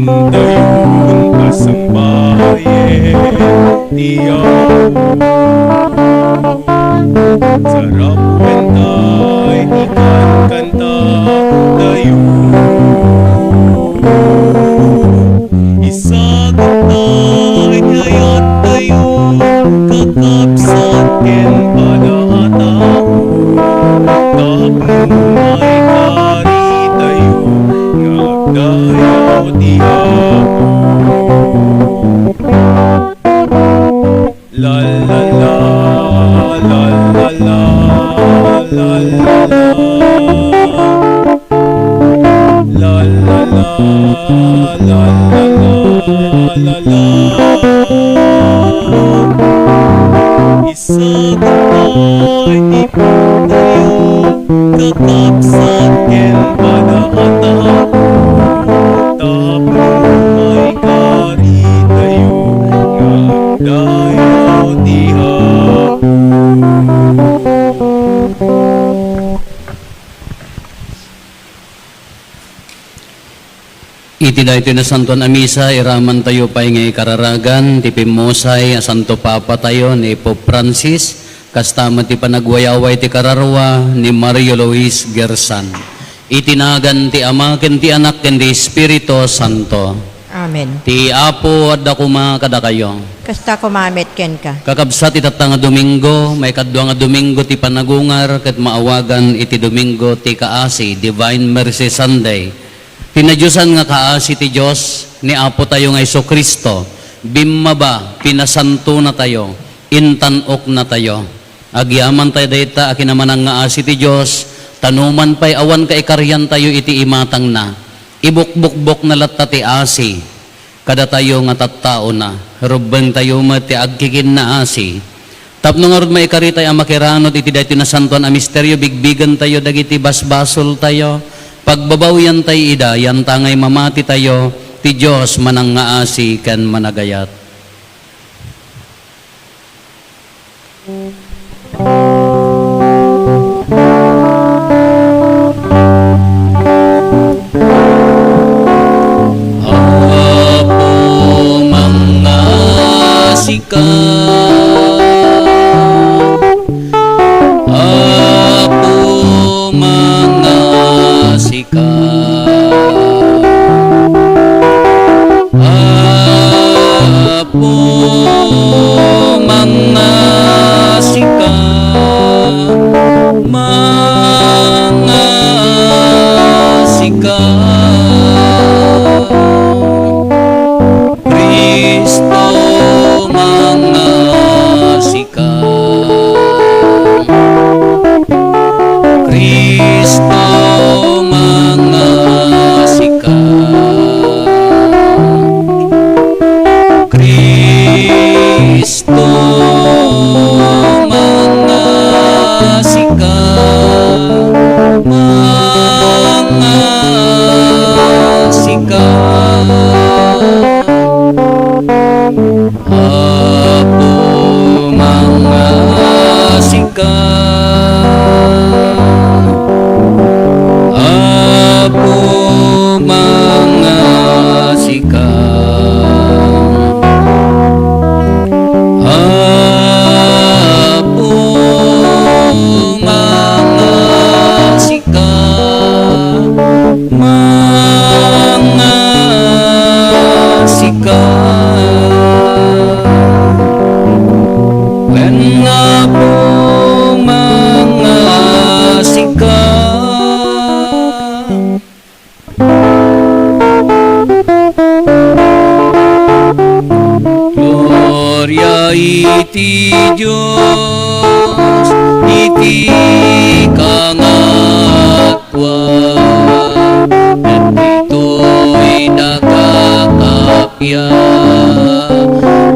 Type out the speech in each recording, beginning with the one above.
dayon kasambahayen tiyaw. Sarap kantay, ikan kanta dayon. Isa kantay, ngayat dayon, kakapsat ken padaataw. Tapno may kari dayon, ngagdayaw tiyaw. La la la, la la la, la la la, la la la, la la la. Isa kantay, ikan dayon, kakapsat ken padaataw. Tapno may kari dayon, ngagdayaw tiyaw. Itida ito na santon amisa, iraman tayo pa ngay kararagan, ti Pimosay, Santo Papa tayo, ni Pope Francis, kastama ti panagwayaway ti kararwa, ni Mario Luis Gersan. Itinagan ti Ama, ken ti Anak, ken ti Espiritu Santo. Amen. Ti Apo, adda kuma kada kayo. Kasta kumamit ken ka. Kakabsat itata nga Domingo, may kadwa nga Domingo ti panagungar, ket maawagan iti Domingo ti kaasi, Divine Mercy Sunday. Pinadyosan nga kaasi ti Diyos, ni Apo tayo nga Iso Kristo, bimmaba, pinasanto na tayo, intanok na tayo. Agyaman tayo dayta, akinamanang nga asi ti Diyos, tanuman pa'y awan ka ikaryan tayo iti imatang na, ibukbukbok na latta ti asi, kada tayo nga tattao na, rubeng tayo mati agkikin na asi. Tapno nga rod maikari tayo amakiranod, iti dahito na santuan a misteryo, bigbigan tayo, dagiti basbasol tayo, pagbabawyan tayo ida, yan tangay mamati tayo, ti Diyos manang nga asi ken managayat. Apo mga sikat, Apo mga sikat, Apo mga sikat, mga sikat, Kristo mga sikat, Kristo mga sikat, Kristo mga sikat, mga sikat, Apo mga sikat, Apo mga sikat, Apo mga sikat, mga sikat, when Apo mga sikat, Gloria iti Diyos, iti kangatwa, at ito'y nakakapya,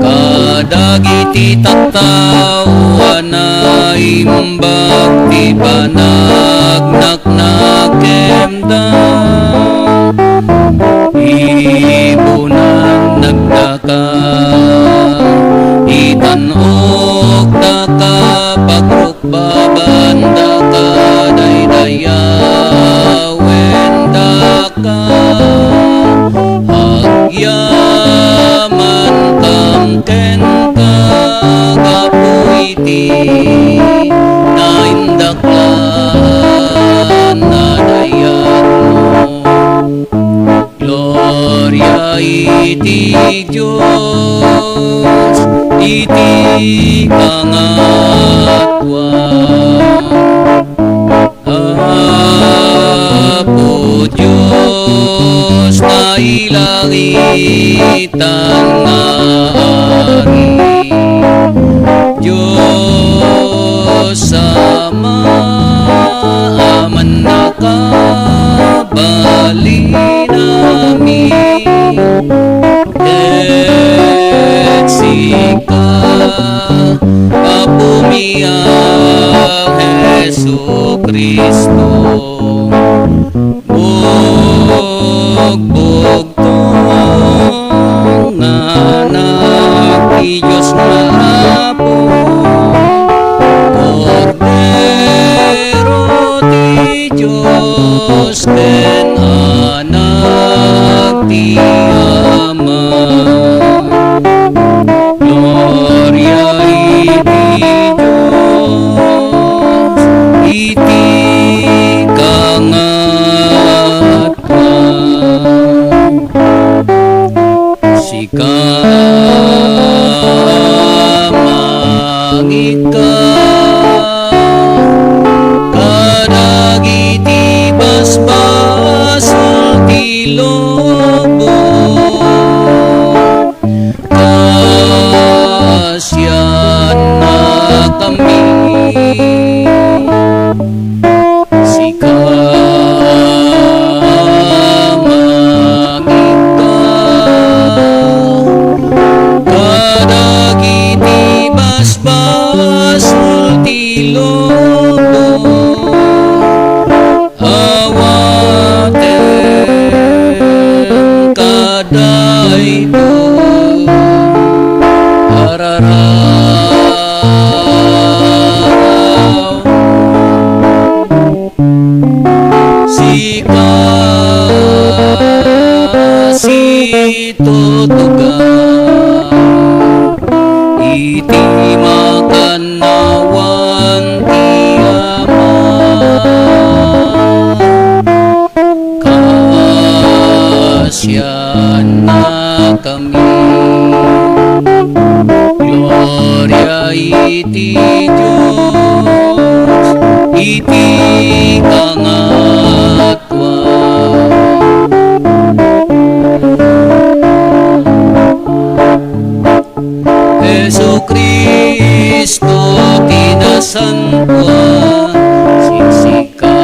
kadagiti tatawan na imbag ti panagnaknakemda, ibunan nagdaka, itanok daka, pagrukbaban daka, daydayawen daka, kangatwa. Apo Diyos na ilangitan nga ari, Diyos sama aman nakabali namin, et sika kapumiyang Jesu Kristo, bugbugtong anak ti Diyos nga apo, Cordero ti Diyos ken anak ti Ama. Gloria iti Diyos, iti kangatwa. Sika mangika kadagiti basbasol ti lobo, kasyan na kami. Sika mangika kadagiti basbasol ti lobo, awaten kadayto araraw. Sika situtuga iti makanawan ti Ama, kasyan na kami. Gloria iti Diyos, iti kangatwa. Jesu Kristo tinasantwa, siksika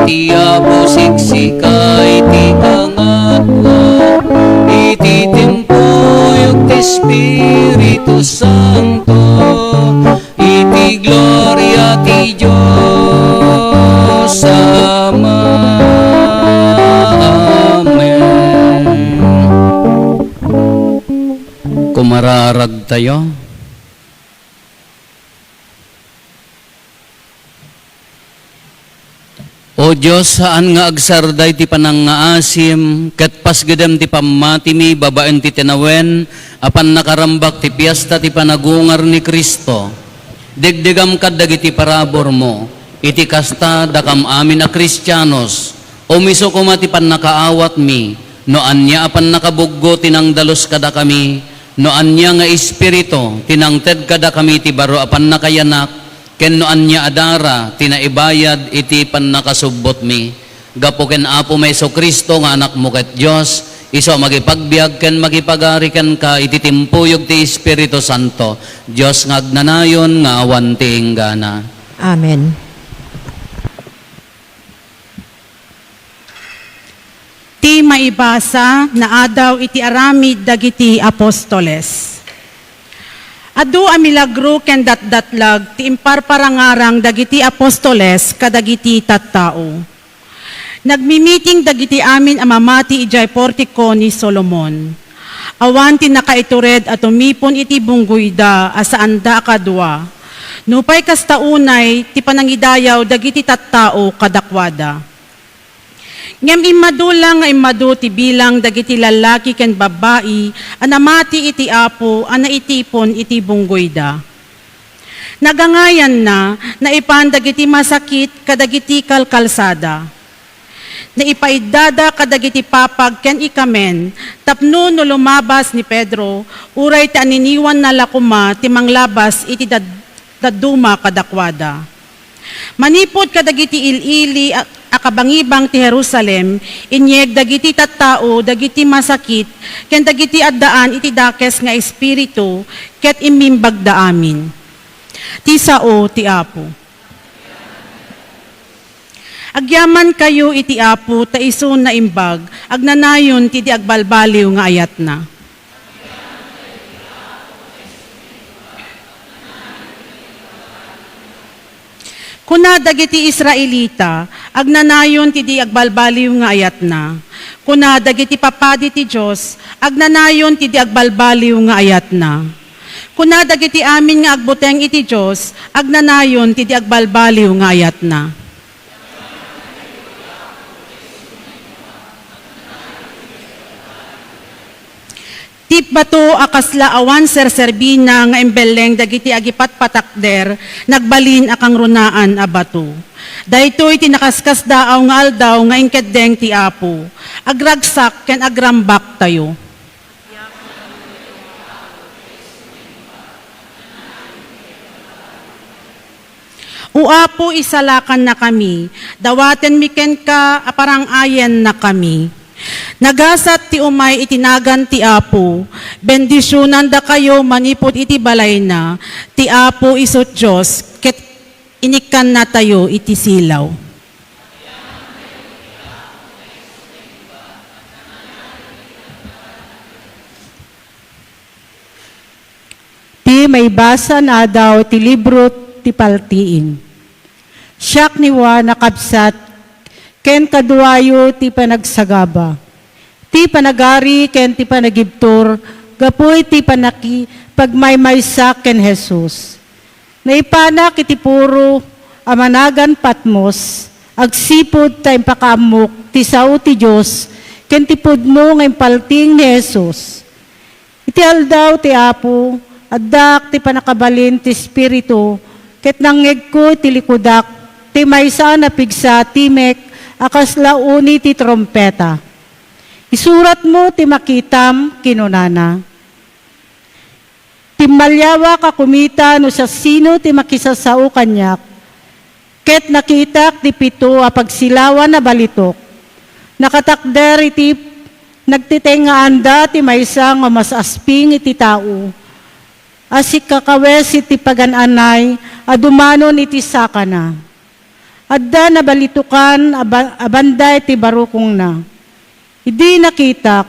ti Apo, siksika iti kangatwa, iti timpuyog ti Espiritu Santo, iti gloria ti Diyos Ama. Amen. Kumararag tayo. O Diyos, saan nga agsarday ti panangaasim, ket pasgedem ti pamati mi, babaen ti tinawen, apan nakarambak ti piyesta ti panagungar ni Kristo. Degdegam kad dagiti parabor mo, iti kasta dakam amin a Kristiyanos, o miso kuma ti pannakaawat mi, no anya apan nakabuggo tinang dalos kada kami, no anya nga espiritu tinangted kada kami ti baro apan nakayanak, ken no anya adara tinaibayad iti pannakasubbot mi. Gapo ken Apo Meso Kristo nga anak mo ket Dios, iso magipagbiag ken magipagari ken ka iti timpuyog ti Espiritu Santo. Dios nga agnanayon nga awan ti inggana. Amen. Ti maibasa na adaw iti aramid dagiti apostoles. Adu a milagro ken datdatlag ti imparparangarang dagiti apostoles kadagiti tattao. Nagmimiting dagiti amin a mamati ijay portiko ni Solomon. Awan ti nakaitured at umipon iti bungguyda asaan da kadwa. Nupay kastaunay ti panangidayaw dagiti tattao kadakwada. Ngem imadula nga imadu ti bilang dagiti lalaki ken babayi anamati iti Apo anaitipon iti bungguyda. Nagangayan na naipan dagiti masakit kadagiti kalkalsada. na ipaidada kadagiti papag ken ikamen, tapno no lumabas ni Pedro, uray ti aniniwan na lakuma ti manglabas iti daduma kadakwada. Manipod kadagiti ilili akabangibang ti Jerusalem, inyeg dagiti tattao, dagiti masakit, ken dagiti addaan iti dakes nga espiritu, ket imimbag da amin. Ti sao ti Apo. Agyaman kayo iti Apo, ta iso na imbag, agnanayon ti di agbalbaliw nga ayat na. Kuna dagiti Israelita, agnanayon ti di agbalbaliw nga ayat na. Kuna dagiti papadi ti Diyos, agnanayon ti di agbalbaliw nga ayat na. Kuna dagiti amin nga agbuteng iti Diyos, agnanayon ti di agbalbaliw nga ayat na. Tip bato akasla awan serserbina nga embeleng dagiti agipat patakder, nagbalin akang runaan a bato. Daytoy tinakaskas daaw nga aldaw nga ingkeddeng ti Apo, agragsak ken agrambak tayo. O Apo, isalakan na kami, dawaten miken ka, aparang ayen na kami. Nagasat ti umay itinagan ti Apo, bendisyonan da kayo manipod iti balay na, ti Apo isot Diyos, ket inikan na tayo iti silaw. Ti may basa na daw ti libro ti paltiin. Siyak ni wa nakabsat ken kaduayo ti panagsagaba. Ti panagari ken ti panagibtor, gapoy ti panaki pagmaymaysa ken Jesus. Naipanak iti puro amanagan Patmos, agsipod ta impakaamok ti sao ti Dios ken ti pudno nga impalting ni Jesus. Iti aldaw ti Apo, addak ti panakabalin ti Espiritu, ket nangeg ko ti likudak, ti maysa na pigsa timek, akas launi ti trompeta. Isurat mo ti makitam kinunana. Ti malyawa ka kumita no sa sino ti makisasao kanyak, ket nakitak ti pito a pagsilawan na balitok. Nakatakder iti nagtitengaanda ti maysa nga mas asping iti tao. Asik kakawes iti pagananay, adumanon iti sakana. Adda na balitukan, abanday ti barukong na. Idi nakitak,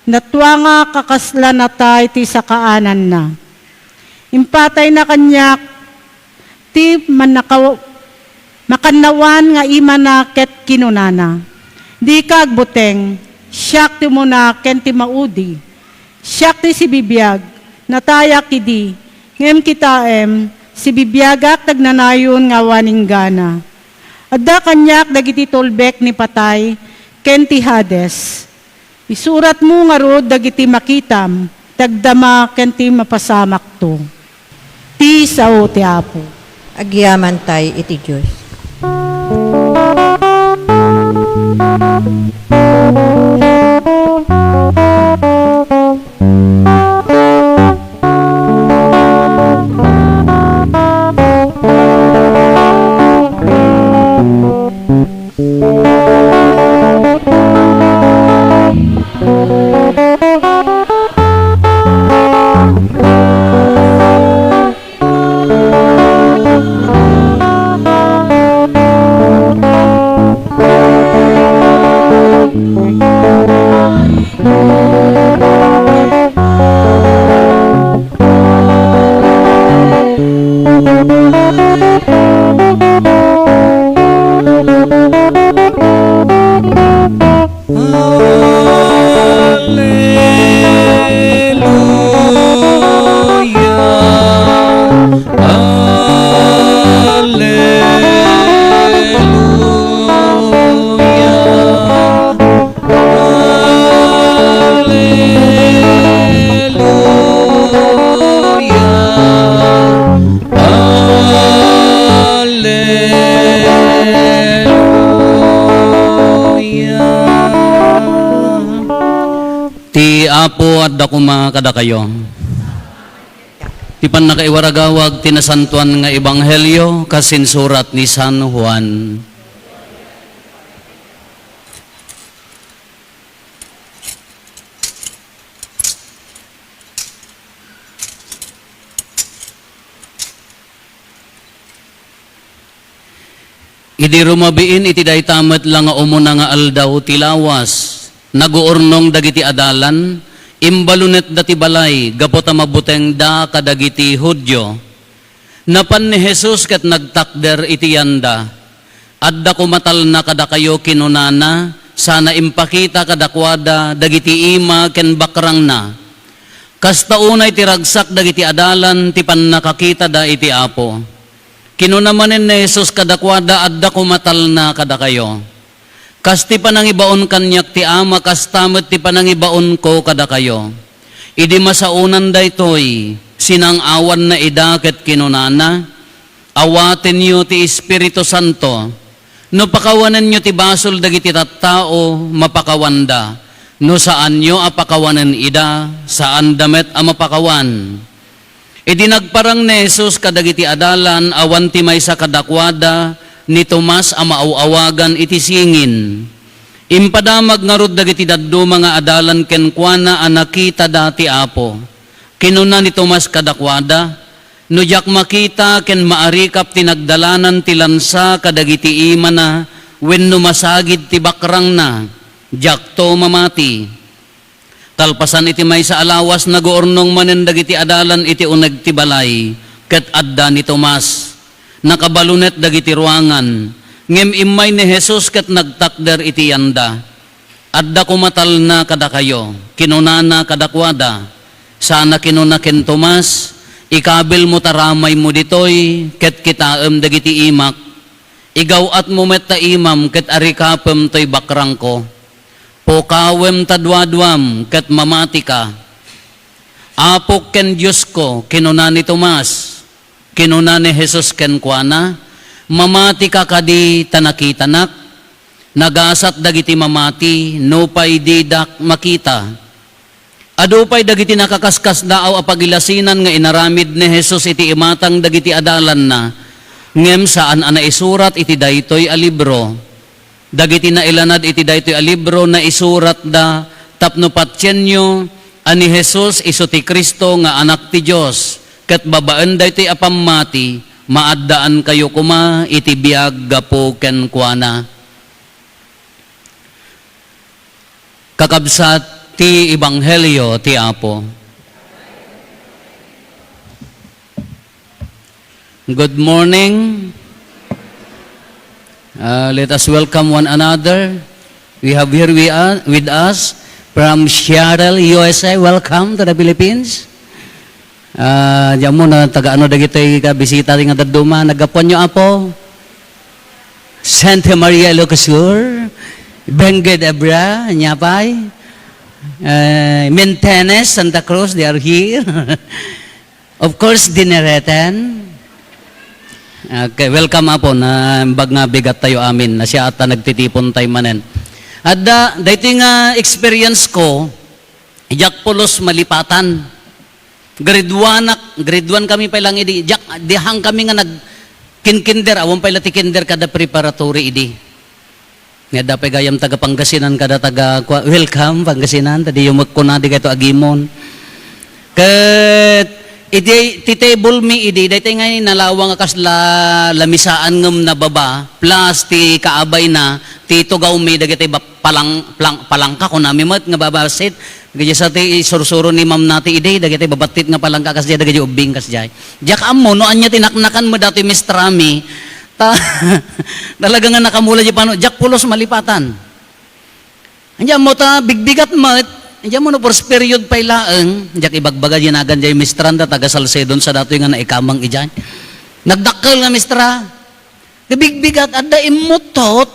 natwa nga kakasla na tay ti sakaanan na. Impatay na kanyak, ti makanawan nga ima na ket kinunana. Di ka agbuteng, siyak ti muna ken ti maudi. Siyak ti si bibiyag, natayak idi, ngem kitaem, si bibiyagak tagnanayon nga waninggana. Adda kanyak dagiti tolbek ni patay, ken ti Hades. Isurat mo nga rod dagiti makitam, dagdama ken ti mapasamak to. Ti sao ti Apo. Agyaman tayo iti Diyos. Apo at dakuma kada kayo. Ti pan nakaiwaragawag tinasantuan nga ebanghelyo kasinsurat ni San Juan. Idi rumabiin iti daytamet lang nga umuna nga aldaw tilawas. Naguurnong dagiti adalan, imbalunet dati balay, gapota mabuteng da kadagiti Hudyo. Napan ni Jesus ket nagtakder iti yanda. Adda kumatal na kada kayo kinunana, sana impakita kadakwada dagiti ima ken bakrang na. Kasta unay tiragsak dagiti adalan ti pannakakita da iti Apo. Kinunamanen ni Jesus kadakwada adda kumatal na kada kayo. Kasti panangibaon kanyak ti ama, kastamet ti panangibaon ko kada kayo. Idi masaunan daytoy, sinang awan na idaket kinunana, awaten nyo ti Espiritu Santo, no pakawanan nyo ti basol dagiti tattao, mapakawanda, no saan nyo apakawanan ida, saan damet a mapakawan. Idi nagparang ni Jesus kadagiti adalan, awan ti maysa kadakwada, ni Tomas a mauawagan iti singin. Impadamag nga rod dagiti daddo mga adalan kenkwana a nakita dati Apo. Kinuna ni Tomas kadakwada, no jak makita ken maarikap tinagdalanan ti lansa kadagiti ima na, wenno masagid ti bakrang na, jak to mamati. Kalpasan iti maysa alawas naguurnong manen dagiti adalan iti uneg ti balay, ket adda ni Tomas. Nakabalunet dagiti ruangan, ngem imay ni Jesus ket nagtakder iti yanda. Adda kumatal na kada kayo, kinunana kadakwada, sana kinuna ken Tomas, ikabil mo taramay mo ditoy, ket kitaem dagiti imak, igaw at mo met ta imam, ket arikapem toy bakrang ko. Pokawem tadwadwam, ket mamati ka. Apok ken Diyos ko, kinuna ni Tomas, kinuna ni Jesus ken kuana, mamati ka kadi tanakitanak, nagasat dagiti mamati, nupay didak makita. Adupay dagiti nakakaskas daaw apagilasinan nga inaramid ni Jesus iti imatang dagiti adalan na, ngem saan ana isurat iti daytoy a libro. Dagiti na ilanad iti daytoy a libro na isurat da tapno patyenyo ani Jesus isu ti Kristo nga anak ti Dios ket babaan daytoy a pammati maaddaan kayo kuma iti biag gapo ken kuana. Kakabsat ti ebanghelyo ti Apo. Good morning. Let us welcome one another. We have here with us from Seattle, USA. Welcome to the Philippines. Diyan mo na taga-ano dagitoy ka bisita rin nga daduma. Nagapon nyo Apo. Santa Maria Ilocosur. Benguet Abra, Nyapay. Mintenes, Santa Cruz, they are here. Of course, Dinereten. Okay, welcome Apo na bag nga bigat tayo amin na siya ata nagtitipon tayo manen. At dahito nga experience ko, jak pulos malipatan. Grade 1 kami pa lang idi. Jak dihang kami nga nag-kinkinder, awon pa ilati kinder kada preparatory idi. Nga dapay gayam taga Pangasinan kada taga welcome Pangasinan, tadi yung magkuna di kayo agimon. Ket idi ti table mi idi daytay ngay nalawang akas lamisaan ngem na baba plus ti kaabay na ti tugaw mi dagiti palangka ko nami met nga babasit gaya sa ti sursuro ni ma'am nati idi dagiti babatit nga palangka kas diay dagiti ubing kas diay jak ammo no anya tinaknakan mo dati mistrami ta talaga nga nakamula di pano jak pulos malipatan anya mo ta bigbigat met. Diyan mo no for period pa ilaang, diyak ibagbaga yanagan diyan mistranda taga Salcedon sa datoy nga naikamang ijan. Nagdakkel nga mistra. Gabigbigat adda imutot.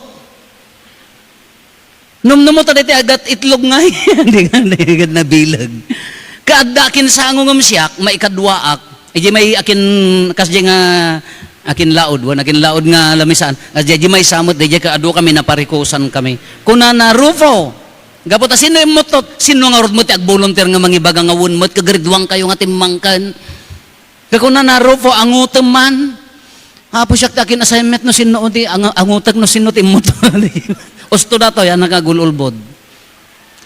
Numnumot aditi agat itlog nga di nga nabilag. Kaadda kin sango ngam siyak maikadwaak. Iji may akin kasdi nga akin laod nga lamisan. Kasdi may samot di ka adu kami naparikusan kami. Kuna na Rufo. Gapot sino imutot? Sino nga rod mo ti ag-volunteer nga mangibaga nga wunmot kagridwang kayo nga timmangkan. Kakuna na Rufo angutem man. Apo siya takin assignment no sino ti angutek no sino ti imutot. Usto dato yan nakagululbod.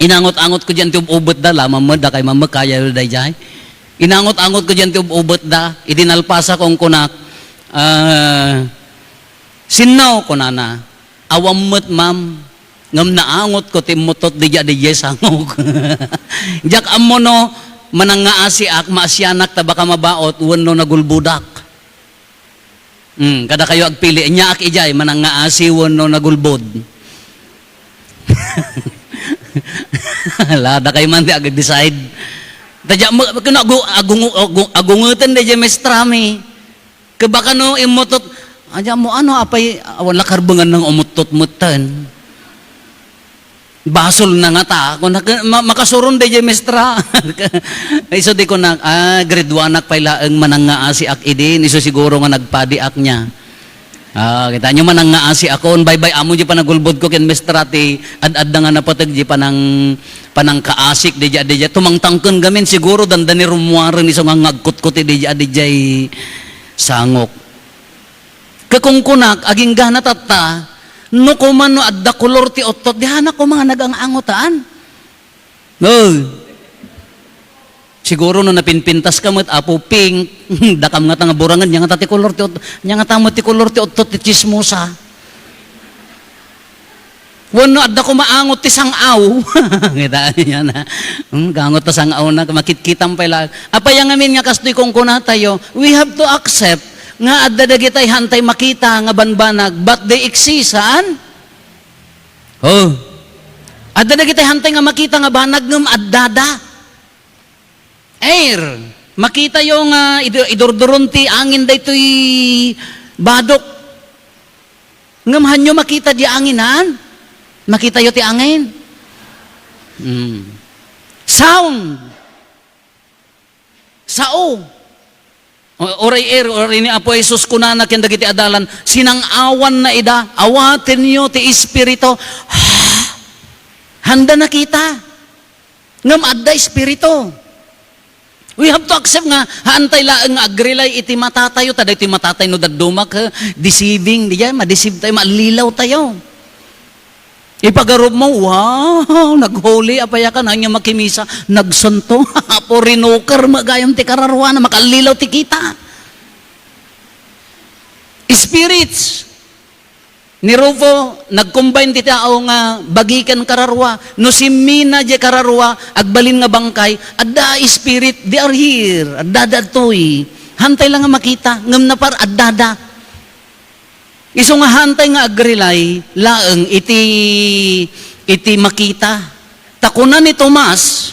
Inangot-angot ko diyan ti ubot da lamang mo da kay mamakaya day jay. Inangot-angot ko diyan ti ubot da idinalpasa kong kunak. Sinaw ko na awamot ma'am. Ngam naangot ko timutot di sangok. Jak amo no manangaasi ak maasyanak ta baka mabaot wenno nagulbudak. Kada kayo agpili nya ak ijay manangaasi wenno nagulbod. Lada kay man ti ag-decide. Tadya mo kuno agungutan di mestrami. Kabaka no imutot aja mo ano apay wala karbangan ng umutot-mutan. Basol na nga ta, kung makasuron di mestra. Iso di ko na, grade 1 ak pala ang manangaasi ak idin, iso siguro nga nagpadiak niya. Kita nyo manangaasi ako, bye-bye, amo di pa nagulbod ko kin mestra ti, ad-ad na nga napatag di panang kaasik di tumangtangkan gamin siguro dandani rumuwaran iso nga ngagkut-kuti di sangok. Kakungkunak, aging gana tata, no kumano adda kolor ti otot dihana ko mga nagangangutaan. Siguro no napinpintas ka met apo pink dakam nga tanga burangan nya nga ti kolor ti otot nya nga tamo ti kolor ti otot ti chismosa. Wano adda ko maangot ti sangaw. Kita niya na. Gangot ta sangaw na makitkitam pala. Apay nga min nga kastoy kung kuna tayo, we have to accept nga adda dagitay hantay makita nga banbanag but they exist saan? Adda dagitay hantay nga makita nga banag ngem addada air makita yung idurduron ti angin daytoy badok ngem hanyo makita di anginan makita yo ti angin sound sao oray ni Apo Jesus kunana ken dagiti adalan sinang-awan na ida awaten niyo ti espiritu handa na kita ngam adda espiritu we have to accept nga haantay laeng nga agrilay iti matatayo tada iti matatay no daddumak deceiving diya ma-deceive tayo malilaw tayo ipagarob mo, wow, nag-holy, apaya ka na niya makimisa, nagsanto, po rinukar, magayam ti kararwa na makalilaw ti kita. Spirits, ni Rufo, nag-combine ti tao nga bagikan kararwa, no si Mina di kararwa, agbalin nga bangkay, adda spirit, they are here, adda toy, hantay lang nga makita, ngam na par, adda. Iso nga hantay nga agrilay, laeng iti makita. Takunan ni Tomas,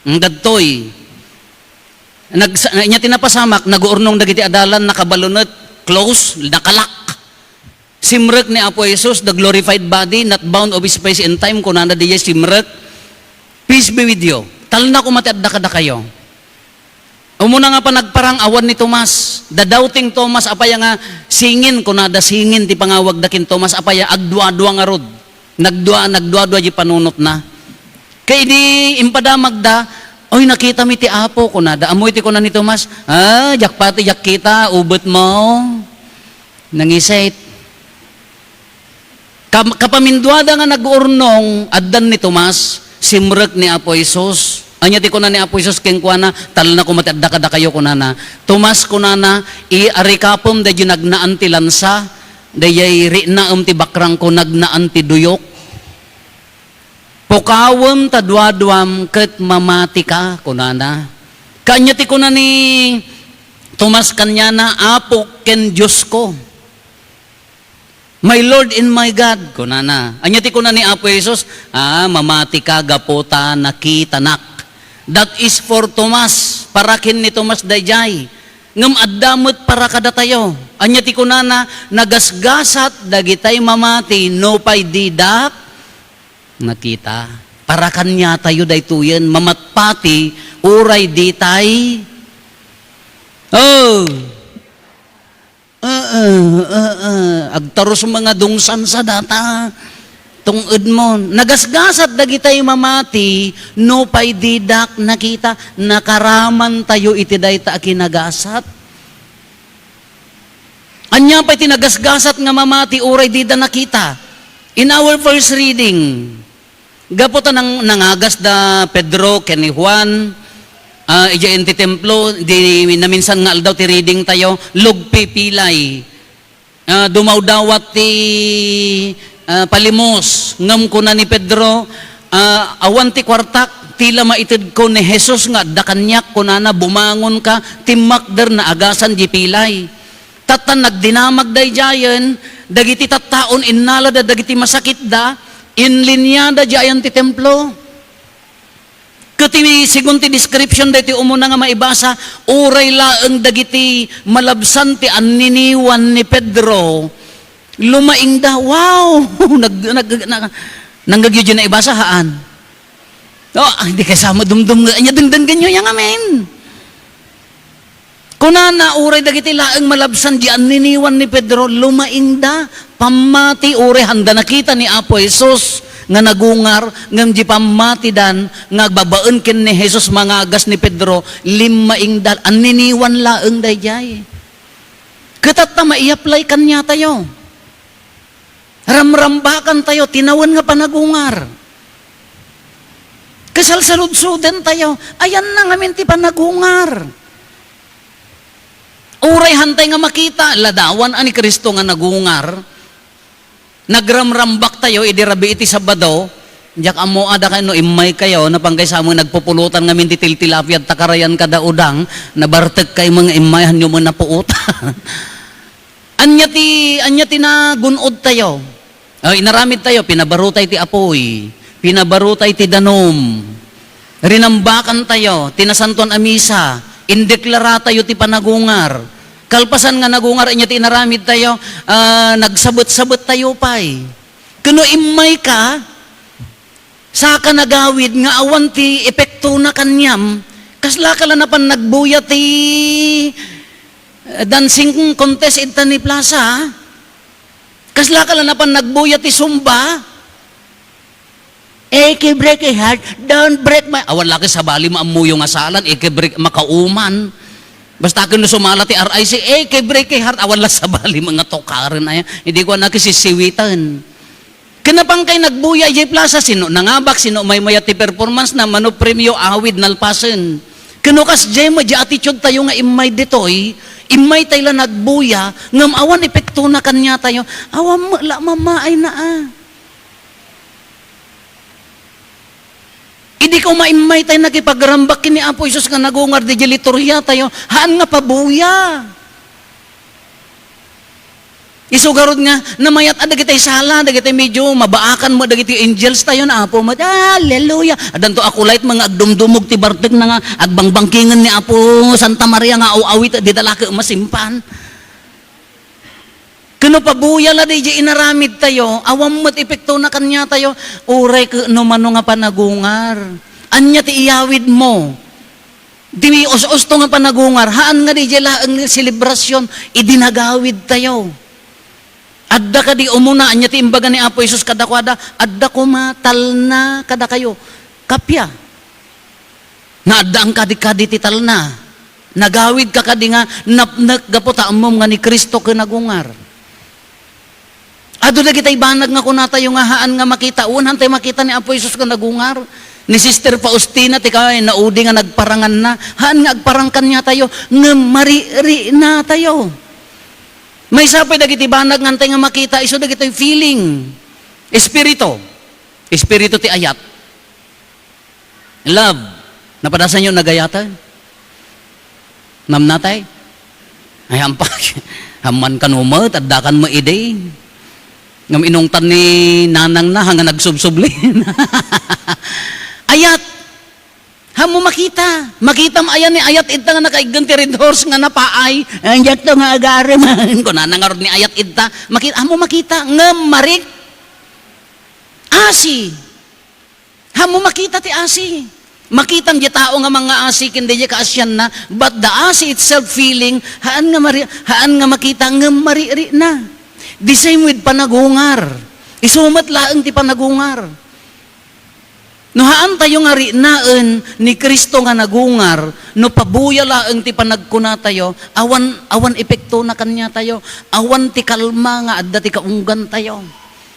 ang dadtoy, niya tinapasamak, nag-uurnong dagiti adalan, nakabalunot, close, nakalak. Simrek ni Apo Jesus, the glorified body, not bound of space and time, kunana diya simrek, peace be with you. Tal na kumatadda kada kayo. Umuna nga pa nagparang awan ni Tomas. The doubting Tomas, apaya nga singin, kunada singin, ti pangawag dakin Tomas, apaya agdua-dua nga rod. Nagdua-dua di panunot na. Kaya di impadamag da, oy nakita mi ti Apo, kunada, amoy ti kunan ni Tomas, jak pati, jak kita, ubot mo. Nangisait. Kapamindwada nga nag-urnong, addan ni Tomas, simrek ni Apo Jesus. Anya ti kunan ni Apo Jesus ken kuana tal na kumatadda kada kayo kunana. Tomas kunana arikapom da nagnaan ti lansa dayay rinaem ti bakrang ko nagnaan ti duyok. Pokawem ta duadwam ket mamati ka kunana. Kanya ti kunan ni Tomas kanyana Apo ken Dios ko. My Lord and my God kunana. Anya ti kunan ni Apo Jesus mamati ka gapota nakitanak. That is for Tomas, parakin ni Tomas dayjay. Ngem addamot para kada tayo. Anya ti kunana nagasgasat dagitay mamati no pay didak nakita. Parakan niya tayo daytoyen mamatpati uray ditay. Agtaros mga dungsan sa data. tungod mo. Nagasgasat dagitay mamati, no pay didak nakita, nakaraman tayo iti dayta kinagasat. Anya pa'y tinagasgasat nga mamati, uray dida nakita. In our first reading, gaputan ng nangagas da Pedro, ken ni Juan, ija enti templo, di naminsan nga aldaw ti reading tayo, lugpi pilay. Dumaw-dawat ti palimos, ngam ko na ni Pedro, awan ti kwartak, tila maitid ko ni Jesus nga, da kanyak ko na bumangon ka, timakder na agasan di pilay. Tatan nagdinamag day jayan, dagiti tattaon innala da dagiti masakit da, inlinyada jayan ti templo. Kati sigun ti description da ti umuna nga maibasa, uray laeng dagiti malabsan ti anniniwan ni Pedro, lumaing da, wow! Nanggagyo na ibasa haan. Hindi kasama dumdum nga, anya dengdeng ganyo yang amen. Kunana uray dagiti laeng malabsan di anniniwan ni Pedro, lumaing da, pamati uray handa nakita ni Apo Jesus nga nagungar, ngam di pamati dan, nga babaen ken ni Jesus mangagas ni Pedro, limaing da, anniniwan laeng dayjay. Katat na maiapply kanya tayo. Ramrambakan tayo, tinawan nga panagungar. Kasalsaludsudan tayo, ayan na nga minti panagungar. Uray hantay nga makita, ladawan ani Kristo nga nagungar, nagramrambak tayo, idirabi iti Sabado, diyak amo ada kayo, imay kayo, napanggay sa mo nagpupulutan nga minti tiltilapyad takarayan kada udang, nabartek kay mga imayan nyo mo napuuta. anya ti na gunod tayo, inaramid tayo, pinabarutay ti apoy, pinabarutay ti danom, rinambakan tayo, tinasanton a misa, indeklara tayo ti panagungar. Kalpasan nga nagungar, inya ti inaramid tayo, nagsabot-sabot tayo pa'y. Kuno imay ka, saka nagawid nga awan ti epekto na kanyam, kasla ka lang na pan nagbuya ti dancing contest ita ni Plaza, kasla ka lang na pan nagbuya ti Zumba, break a heart, don't break my... Awan laki sa bali maamuyo nga salan, break makauman. Basta kung sumala ti RIC, break a heart, awan lang sa bali mga tokaran na yan. Hindi ko na kisisiwitan. Kinapang kay nagbuya J Plaza, sino nangabak, sino may mayati performance na mano premyo awid nalpasen. Kinukas J mo, di attitude tayo nga imay ditoy, imay tayo lang nagbuya, ngam awan epekto na kanya tayo, awan mamaay na Hindi ko maimay tayo nakipagrambak kini Apo Isus nga nagungar di liturya tayo, haan nga pabuya. Isugarod nga, namayat dagiti sala, dagiti medyo mabaakan mo, dagiti angels tayo na Apo mo, hallelujah. Adan to akulait mga agdumdumog ti bartek na nga, agbangbangkingan ni Apo Santa Maria nga awawit, di dalaki masimpan. Kano pabuya la di inaramid tayo, awam mo't epekto na kanya tayo, uray no mano nga panagungar. Anya ti iyawid mo. Di os-osto nga panagungar, haan nga di laang selebrasyon, idinagawid tayo. Adda ka di umuna, anya ti imbaga ni Apo Isus kadakwada, adda kumatal na kada kayo. Kapya. Na adda ang kadi-kadi ti tal na. Nagawid ka kadi nga, napnaggaputa amom nga ni Kristo kanagungar. Ado na kita'y banag nga kuna tayo nga haan nga makita. Unan tayo makita ni Apo Isus ka nagungar. Ni Sister Faustina, tikay, naudi nga nagparangan na. Haan nga agparangkan niya tayo, nga mariri na tayo. May sapay dagiti banag nga tayo nga makita, iso dagiti feeling. Espiritu ti ayat. Love. Napadasan nyo nagayatan? Ma'am natay? Ay, ampak. Haman kan umot, addakan mo ide. Ngam inungtan ni nanang na hanga nagsubsublin. Ayat. Hamo makita. Makita mo ayan ni ayat ita nga nakaigan ti red horse nga napaay. Anjak to nga agare man. Kung nanangarod ni ayat ita. Hamo makita. Ngam marik. Asi. Hamo makita ti asi. Makitang di tao nga mga asi kindi di kaasyan na. But the asi itself feeling. Haan nga makita. Ngam mariri na. The same with panagungar. Isumat laeng ti panagungar. No haan tayo nga rinaan ni Kristo nga nagungar, no pabuya laeng ti panagkuna tayo, awan epekto na kanya tayo, awan ti kalma nga adda ti kaunggan tayo.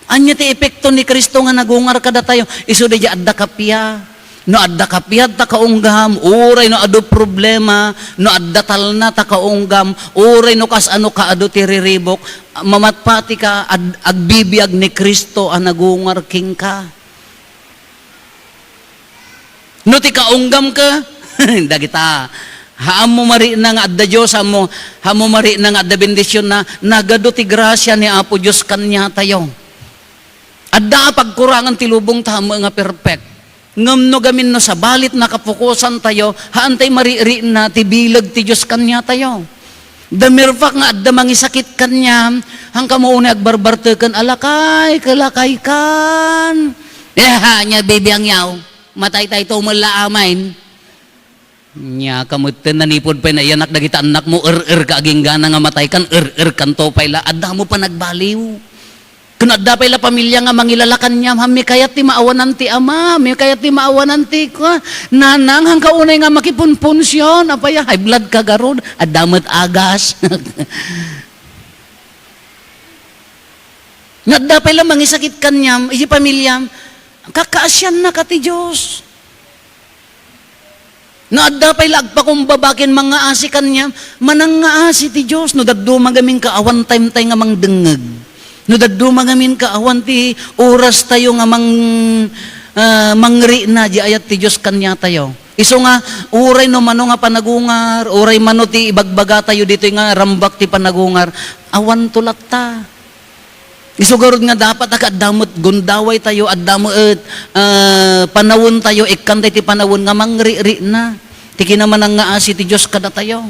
Anya ti epekto ni Kristo nga nagungar kada tayo, iso di adda kapya. No adda kapya ta kaunggam, uray no adu problema, no adda talna ta kaunggam, uray no kas ano ka adu ti riribok, mamatpati ka agbibiyag ni Kristo ang nagungar king ka. No ti kaunggam ka, dagita. Haam mo mari na nga adda Diyos, haam mo mari na nga adda bendisyon na nagado ti grasya ni Apo Diyos kanya tayo. Adda pagkurangan ti lubong tamo nga perfect. Ngam no gamin no sa balit na kapukusan tayo, haan tay mariri na ti bilag ti Diyos kanya tayo. The mere fact nga adda mangisakit kanya, hang kamo una agbarbartekan, alakay, kalakay kan. Nya baby ang yaw. Matay tayo ito mula amain. Nya kamutin nanipod pa na yanak dagita anak mo ka aging gana nga matay kan kan to payla adda mo pa nagbaliw. Kun adda payla pamilya nga mangilalakan niya hami kayat ti maawanan ti ama, mi kayat ti maawanan ti ko nanang hang kaunay nga makipunpunsyon apaya high blood ka garod adamot agas. Nga adda payla mangisakit kanyam iji pamilyam kakaasyan na ka ti Diyos. No adda pa'y lagpakumbabakin mga asi kanya, manang nga asi ti Diyos. No daddo magamin ka awan time tayo nga mang dengeg. No daddo magamin ka awan ti oras tayo nga mangri na di ayat ti Diyos kanya tayo. Iso nga, uray no mano nga panagungar, uray mano ti ibagbaga tayo dito nga rambak ti panagungar, awan tulak ta. Isugarod nga dapat akadamot gundaway tayo addamo panawon tayo ikantay ti panawon nga mangri-ri na tiki naman ang nga asi ti Dios kada tayo.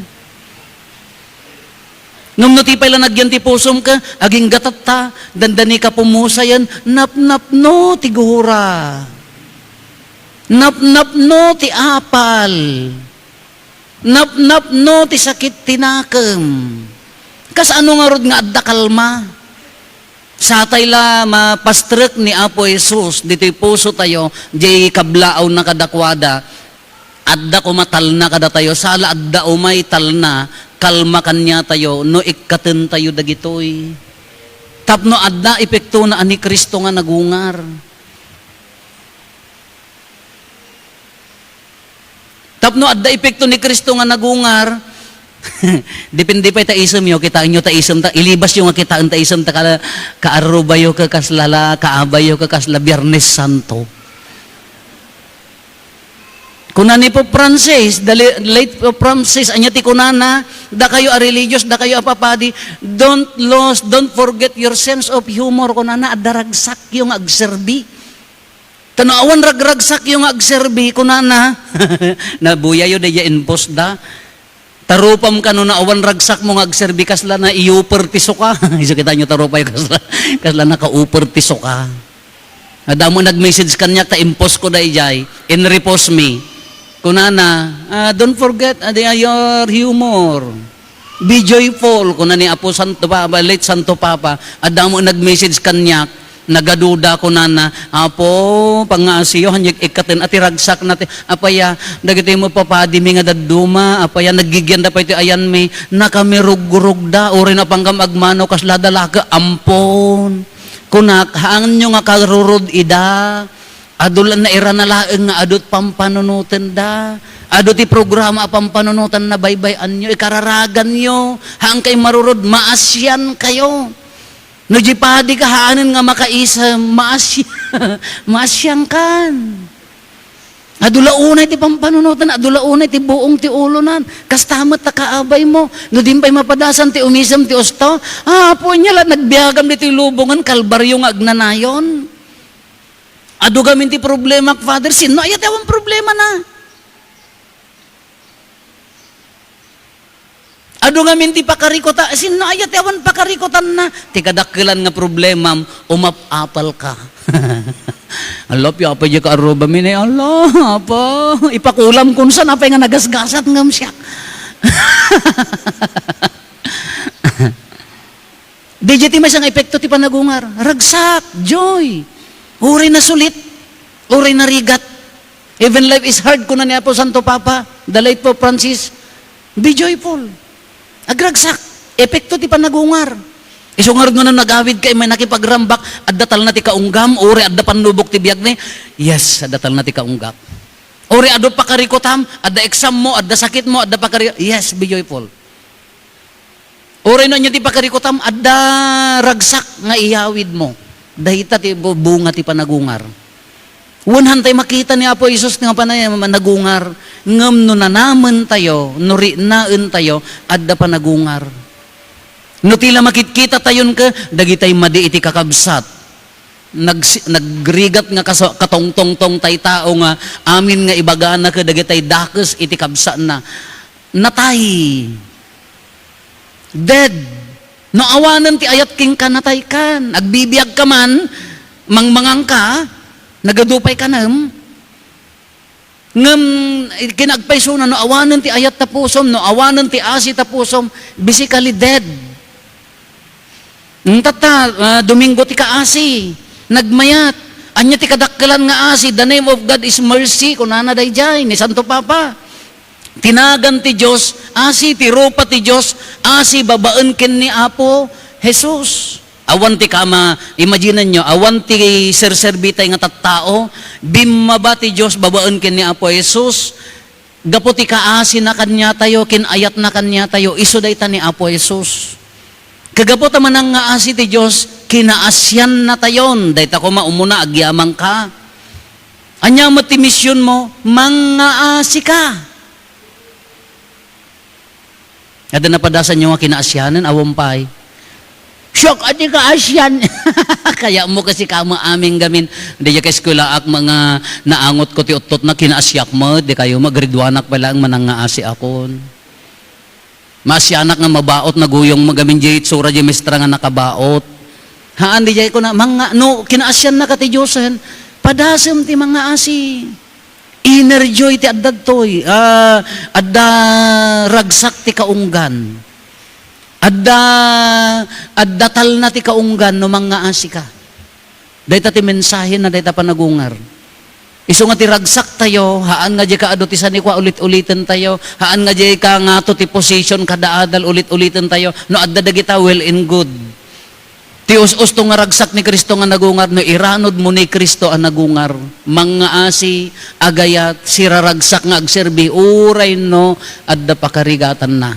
Ngum no ti pala nagyan ti pusom ka aging gatat ta dandani ka pumusayan nap no ti guhura. Nap no ti apal. Nap no ti sakit tinakem. Kas ano nga rod nga adda kalma. Sa tayla mapastrek ni Apo Jesus, dito'y puso tayo, di kablaaw na kadakwada, adda kumatal na kada tayo, sala adda umay tal na, kalma kanya tayo, no ikkaten tayo dagitoy. Tapno adda epekto na ani Kristo nga nagungar. Tapno adda epekto ni Kristo nga nagungar, depende pa taisem yo kita inyo taisem ta ilibas yung kita ang taisem ta kaarubayo ka kaslala kaabayo ka kasla Biyernes Santo. Kunani po Francis, late po Francis anya ti kunana da kayo a religious da kayo a papadi don't forget your sense of humor kunana adda ragsak yung agserbi. Tanawan ragragsak yung agserbi kunana nabuya yo deya impos da. Tarupam ka no na awan ragsak mo agserbi kasla na iuper tiso ka. Isa kita nyo tarupay kasla na ka-uper tiso ka. Ada mo nag-message kanya ta impos ko da ijay. Repose me. Kunana, don't forget your humor. Be joyful. Kunani Apo Santo Papa, late Santo Papa. Ada mo nag-message kanya nagaduda ko na Apo pangasiyo hanyag ikaten ati ragsak natin apaya dagiti mo papadi mi nga daduma apaya nagigyan da pa iti ayan mi nakamirug-rug da uri na panggam agmano kasla dalaga ampon kunak haan nyo nga karurod ida adulan na ira na laeng nga adut pampanunutan da adut ti programa pampanunutan na baybayan nyo ikararagan nyo hang kay marurod maasyan kayo. No di padi kahaanan nga makaisa maasyang kan. Adula unay ti pampanunutan, adula unay ti buong ti ulunan. Kastamat ta kaabay mo. No din pa'y mapadasan ti umisam ti usto. Po niya lang nagbiagam di ti lubungan kalbaryo nga agnanayon. Adu gamin ti problema Father Sin. No ayat awang problema na. Ado nga minti pakarikota, sino ayat yawan pakarikotan na. Tikadakilan nga problema, umapapal ka. Allah, piapa dya ka aruba minay, Allah, apa, ipakulam kung saan, apa nga nagasgasat ngam siya. Di may isang epekto ti panagungar. Ragsak, joy. Uray na sulit. Uray na rigat. Even life is hard ko na niya po Santo Papa. The late Pope Francis. Be joyful. Agragsak. Epekto ti panagungar. Isungar nga na nagawid kay may nakipagrambak. Addatal na ti kaunggam. Uray adda panlubok ti biyag ni. Yes, addatal na ti kaunggap. Uray addo pakarikotam. Adda exam mo, adda sakit mo, adda pakarikotam. Yes, be joyful. Oray na niya ti pakarikotam, adda ragsak nga iyawid mo. Dahita ti bunga ti panagungar. Unhan tayo makita ni Apo Isus nga panay nagungar. Ngam no nanaman tayo, no rinaan tayo, adda panagungar. No tila makitkita tayon ka, dagitay madi iti kakabsat. Nagrigat nga katongtongtong tay tao nga, amin nga ibagana ka, dagitay dakes iti kabsat na. Natay. Dead. No awanan ti ayat king kanatay kan. Agbibiyag ka man, mangmangang ka, nagadupay ka nam. Ngam, kinagpayso na, no awanan ti ayat tapusom, no awanan ti asi tapusom, basically dead. Domingo ti kaasi, nagmayat. Anya ti kadakkelan nga asi, the name of God is mercy, kunana dayjay, ni Santo Papa. Tinagan ti Diyos, asi ti rupa ti Diyos, asi babaan ken ni Apo Jesus. Awan ti kama, imagine nyo, awan ti serserbitay nga tattao, bimaba ti Diyos, babaan ken ni Apo Jesus, gapo ti kaasi na kanya tayo, kinayat na kanya tayo, iso dayta ni Apo Jesus. Kagapo taman nga asi ti Diyos, kinaasyan na tayon, dayta ko maumuna, agyamang ka. Anya mo ti misyon mo, mga asi ka. Ada napadasan nyo nga kinaasyanan, awampay. Syok, ati ka asyan. Kaya mo kasi kama aming gamin. Hindi ka eskwela ak mga naangot ko ti utot na kinaasyak mo. Di kayo magridwanak pala ang manangaasi akon. Maasyanak nga mabaot na guyong magamin di itsura di mestra nga nakabaot. Haan di jay ko na, mga, no, kinaasyan na ka ti Diyosan. Padasam ti mga asi. Inner joy ti addad toy, adda ragsak ti kaunggan, adda tal na ti kaunggan no mga asika. Dayta ti mensahe na dayta panagungar. Iso nga ti ragsak tayo, haan nga di ka ado ti sanikwa ulit-ulitan tayo, haan nga di ka nga to ti position kadaadal ulit-ulitan tayo, no adda dagita well and good. Ti us-usto nga ragsak ni Kristo nga nagungar, no iranod mo ni Kristo ang nagungar. Mga asi, agayat, siraragsak nga agserbi, uray no, adda pakarigatan na.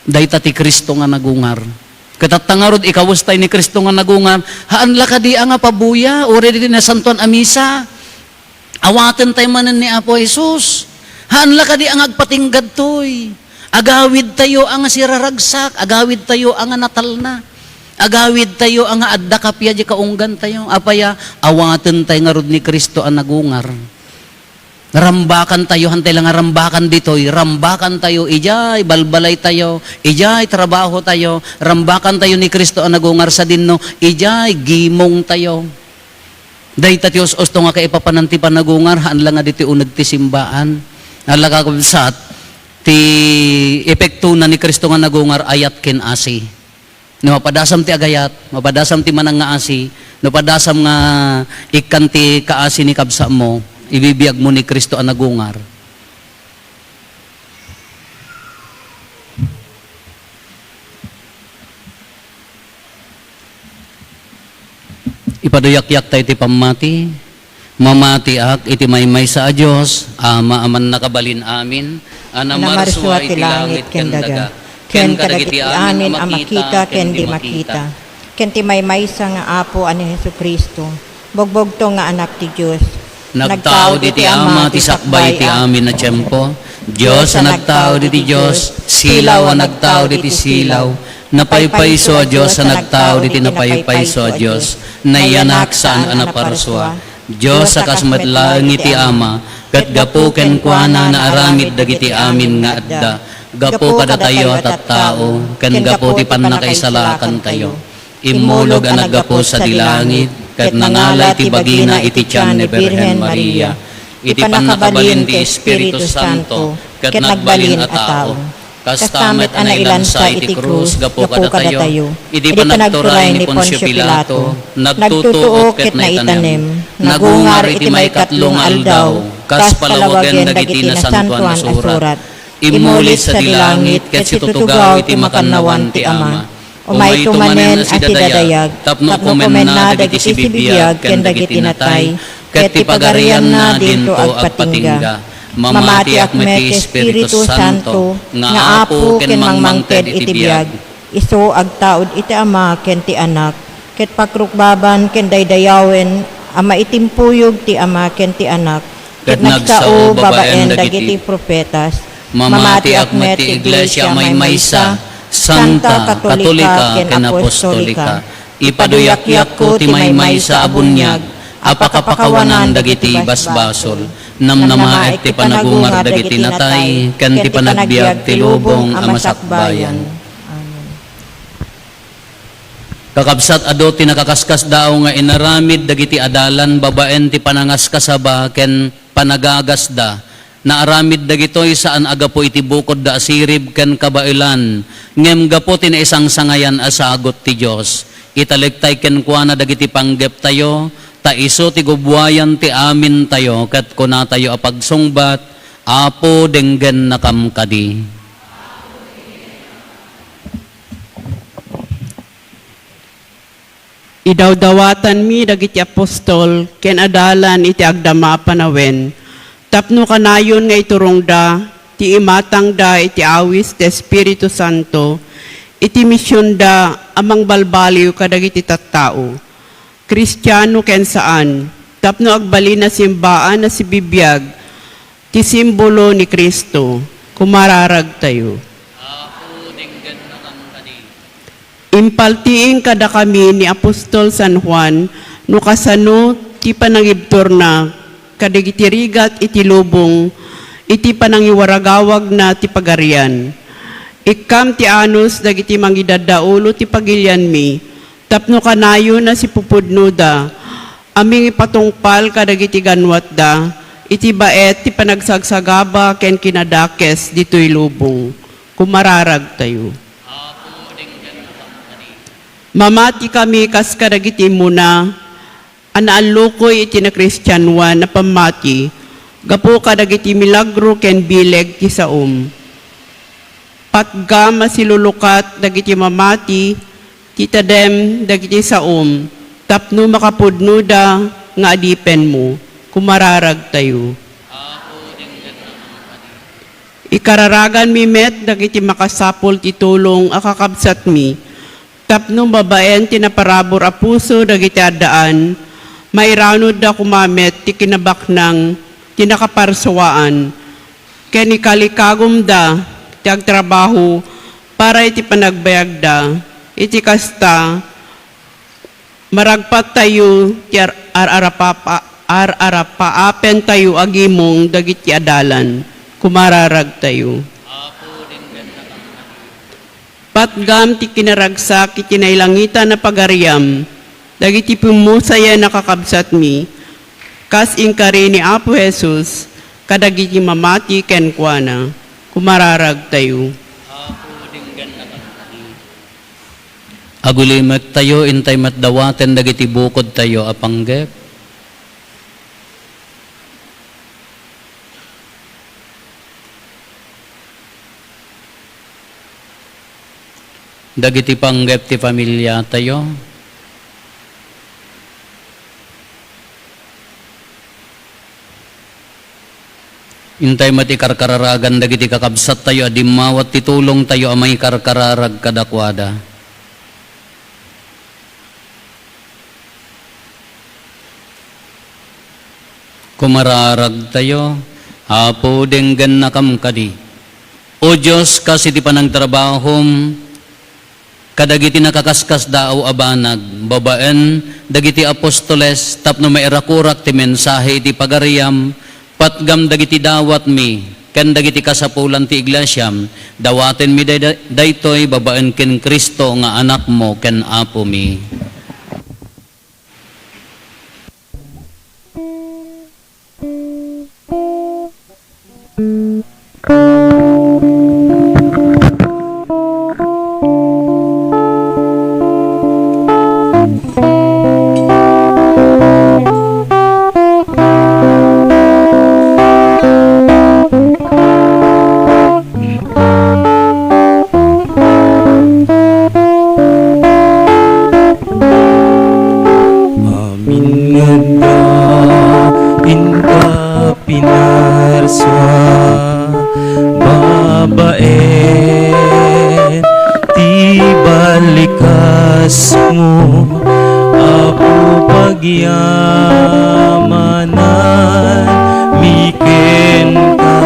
Dayta ti Kristo nga nagungar. Katatangarod, ikawustay ni Kristo nga nagungar, haan la kadi nga pabuya, uray din na santuan amisa. Awaten tayo manan ni Apo Jesus. Haan la kadi ang agpatinggad toy. Agawid tayo ang siraragsak, agawid tayo ang natal na. Agawid tayo ang adda kapya di kaunggan tayo. Apaya, awaten tayo nga rod ni Kristo ang nagungar. Rambakan tayo, hantay lang nga rambakan ditoy. Rambakan tayo, ijay, balbalay tayo. Ijay, trabaho tayo. Rambakan tayo ni Kristo ang nagungar sa dinno. Ijay, gimong tayo. Dahi tatios osto nga kay ipapananti pa nagungar, haan lang nga dito unag ti simbaan. Nalagakabsat, ti epekto na ni Kristo nga nagungar, ayat ken asi. No, mapadasam ti agayat, mapadasam ti manang nga asi, no padasam nga ikan ti kaasi ni kabsa mo, ibibiyag mo ni Kristo ang nagungar. Ipaduyak-yak tayo ti pamati, mamati ak iti maymay sa Diyos, ama aman nakabalin amin, anamarswa iti langit ken daga. Ken kadagiti amin ang makita, ken di makita. Ken ti maymaysa nga Apo ani Hesukristo. Bogbog to nga anak ti Dios. Nagtao di ti ama ti sakbay ti amin na tiyempo. Diyos ang nagtao di ti Diyos, silaw ang nagtao di ti silaw. Napaypayso a Diyos ang nagtao di ti napaypayso a Diyos. Nayanak saan ang naparswa. Diyos sa kasmatlang iti ama, kat gapo ken kuana na aramid dagiti amin nga adda. Gapo kada tayo at tao, ken gapo ti pannakaisalakan tayo. Imulog ang naggapo sa dilangit, ket nangalay ti bagina iti tiyan ni Birhen Maria. Iti panakabalin ti Espiritu Santo, ket nagbalin a tao. Kastamet anailan sa iti krus, gapo kada tayo. Idi panagturay ni Poncio Pilato, nagtutuok ket naitanem, nagungar iti may katlong aldaw, kas palawagen dagiti nasantuan a surat. Imulis sa dilangit, ket situtugaw iti makannawan ti Ama. Umay tumanen a sidadayag, tapno kumen na dagiti sibibiyag, ken dagiti natay, ket ti pagarian na dinto agpatingga. Mamati akmet ti Espiritu Santo, nga apo ken mangmangted iti biyag. Isu agtaod iti Ama ken ti Anak, ket pakrukbaban ken daydayawen, ama itimpuyog ti Ama ken ti Anak, ket nagsao babaen dagiti profetas. Mamati akmet ti Iglesia maymaysa, Santa, Katolika, ken Apostolika. Ipaduyakyak ko ti maymaysa a bunyag, apakapakawanan dagiti basbasol. Namnama ti panagungar dagiti natay, ken ti panagbiag ti lubong a masakbayan. Amen. Kakabsat ado ti nakakaskas daw nga inaramid dagiti adalan babaen ti panangaskasaba ken panagagasda. Naaramid dagitoy saan agapo iti bukod da asirib ken kabailan. Ngem gapo ti isang sangayan asagot ti Dios. Italigtay ken kuana dagiti panggep tayo. Ta iso ti gubwayan ti amin tayo, kat kuna tayo apagsungbat, apo denggen nakamkadi. Idawdawatan mi dagiti apostol, ken adalan iti agdama panawen. Tapno kanayon nga iturong da, ti imatang da iti awis ti Espiritu Santo, iti misyon da amang balbaliw kadagiti tattao. Kristiyano ken saan, tapno agbalin na simbaan na si bibiyag, ti simbolo ni Kristo, kumararag tayo. Impaltiing kada kami ni Apostol San Juan, no kasano ti panangibtor na, kadigitirigat iti lubong, iti panangiwaragawag na ti pagarian. Ikam ti anus dagiti mangidadaulo ti pagilian mi, tapno kanayo na si pupudno da, aming ipatungpal kadagiti ganwat da, iti baet ti panagsagsagaba ken kinadakes dito'y lubong. Kumararag tayo. Mamati kami kas kadagiti muna, anaalukoy iti na Kristyanwa na pamati, gapo kadagiti milagro ken bileg ti saom. Patgama silulukat dagiti mamati, titadem dagiti saom, tapno makapudno da nga adipen mo, kumararag tayo. Ikararagan mi met dagiti makasapol titulong akakabsat mi, tapno babaen tinaparabor a puso dagiti addaan, mairanod da kumamet ti kinabaknang tinakaparsawaan, ken ikalikagom da ti agtrabaho para iti panagbayag da, iti kasta, maragpat tayo, ararapaapen tayo agimong dagiti adalan, kumararag tayo. Patgam ti kinaragsak, iti nailangita na pagariam, dagiti pumusaya nakakabsat mi, kas inkari ni Apo Jesus, kadagiti mamati ken kuana, kumararag tayo. Agulimat tayo, intay matdawaten dagiti bukod tayo apanggep. Dagiti panggep ti pamilya tayo. Intay mati karkararagan dagiti kakabsat tayo, adimawat titulong tayo amay karkararag kadakwada. Kumararag tayo, apo denggan nakamkadi. O Diyos, kasi di pa ng trabahom, kadagiti nakakaskas daaw abanag, babaen, dagiti apostoles, tapno mairakurak ti mensahe iti pagariam, patgam dagiti dawat mi, ken dagiti kasapulan ti iglesyam, dawaten mi daytoy babaen ken Kristo nga anak mo ken apo mi. ngada inka pinarswa babaen ti balikas mo apo pagyamanan miken ka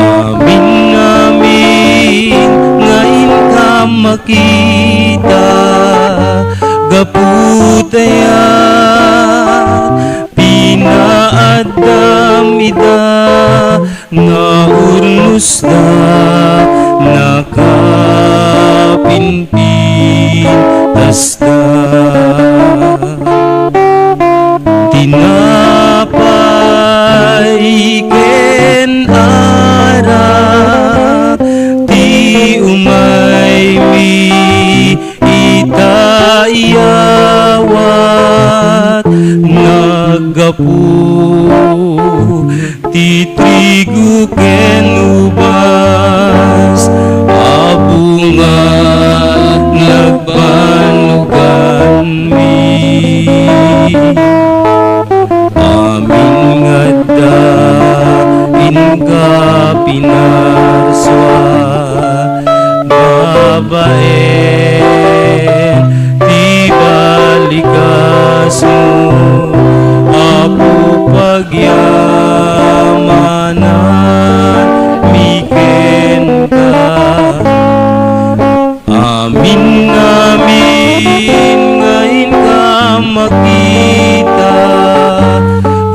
amin amin ngayon ka makita gaputaya pinaadam ida nga urnos da nakapinpin tasda tinapay ken arak ti umay mi itayawat nagapu ti trigo ken ubas abungat nagbanugan mi amin ngada inka pinarswa babaen ti balikas mo apo pagyamanan miken ka amin amin ngayon ka makita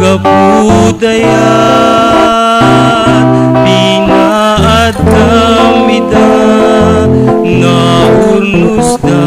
gapudaya pinaadam ida nga urnos da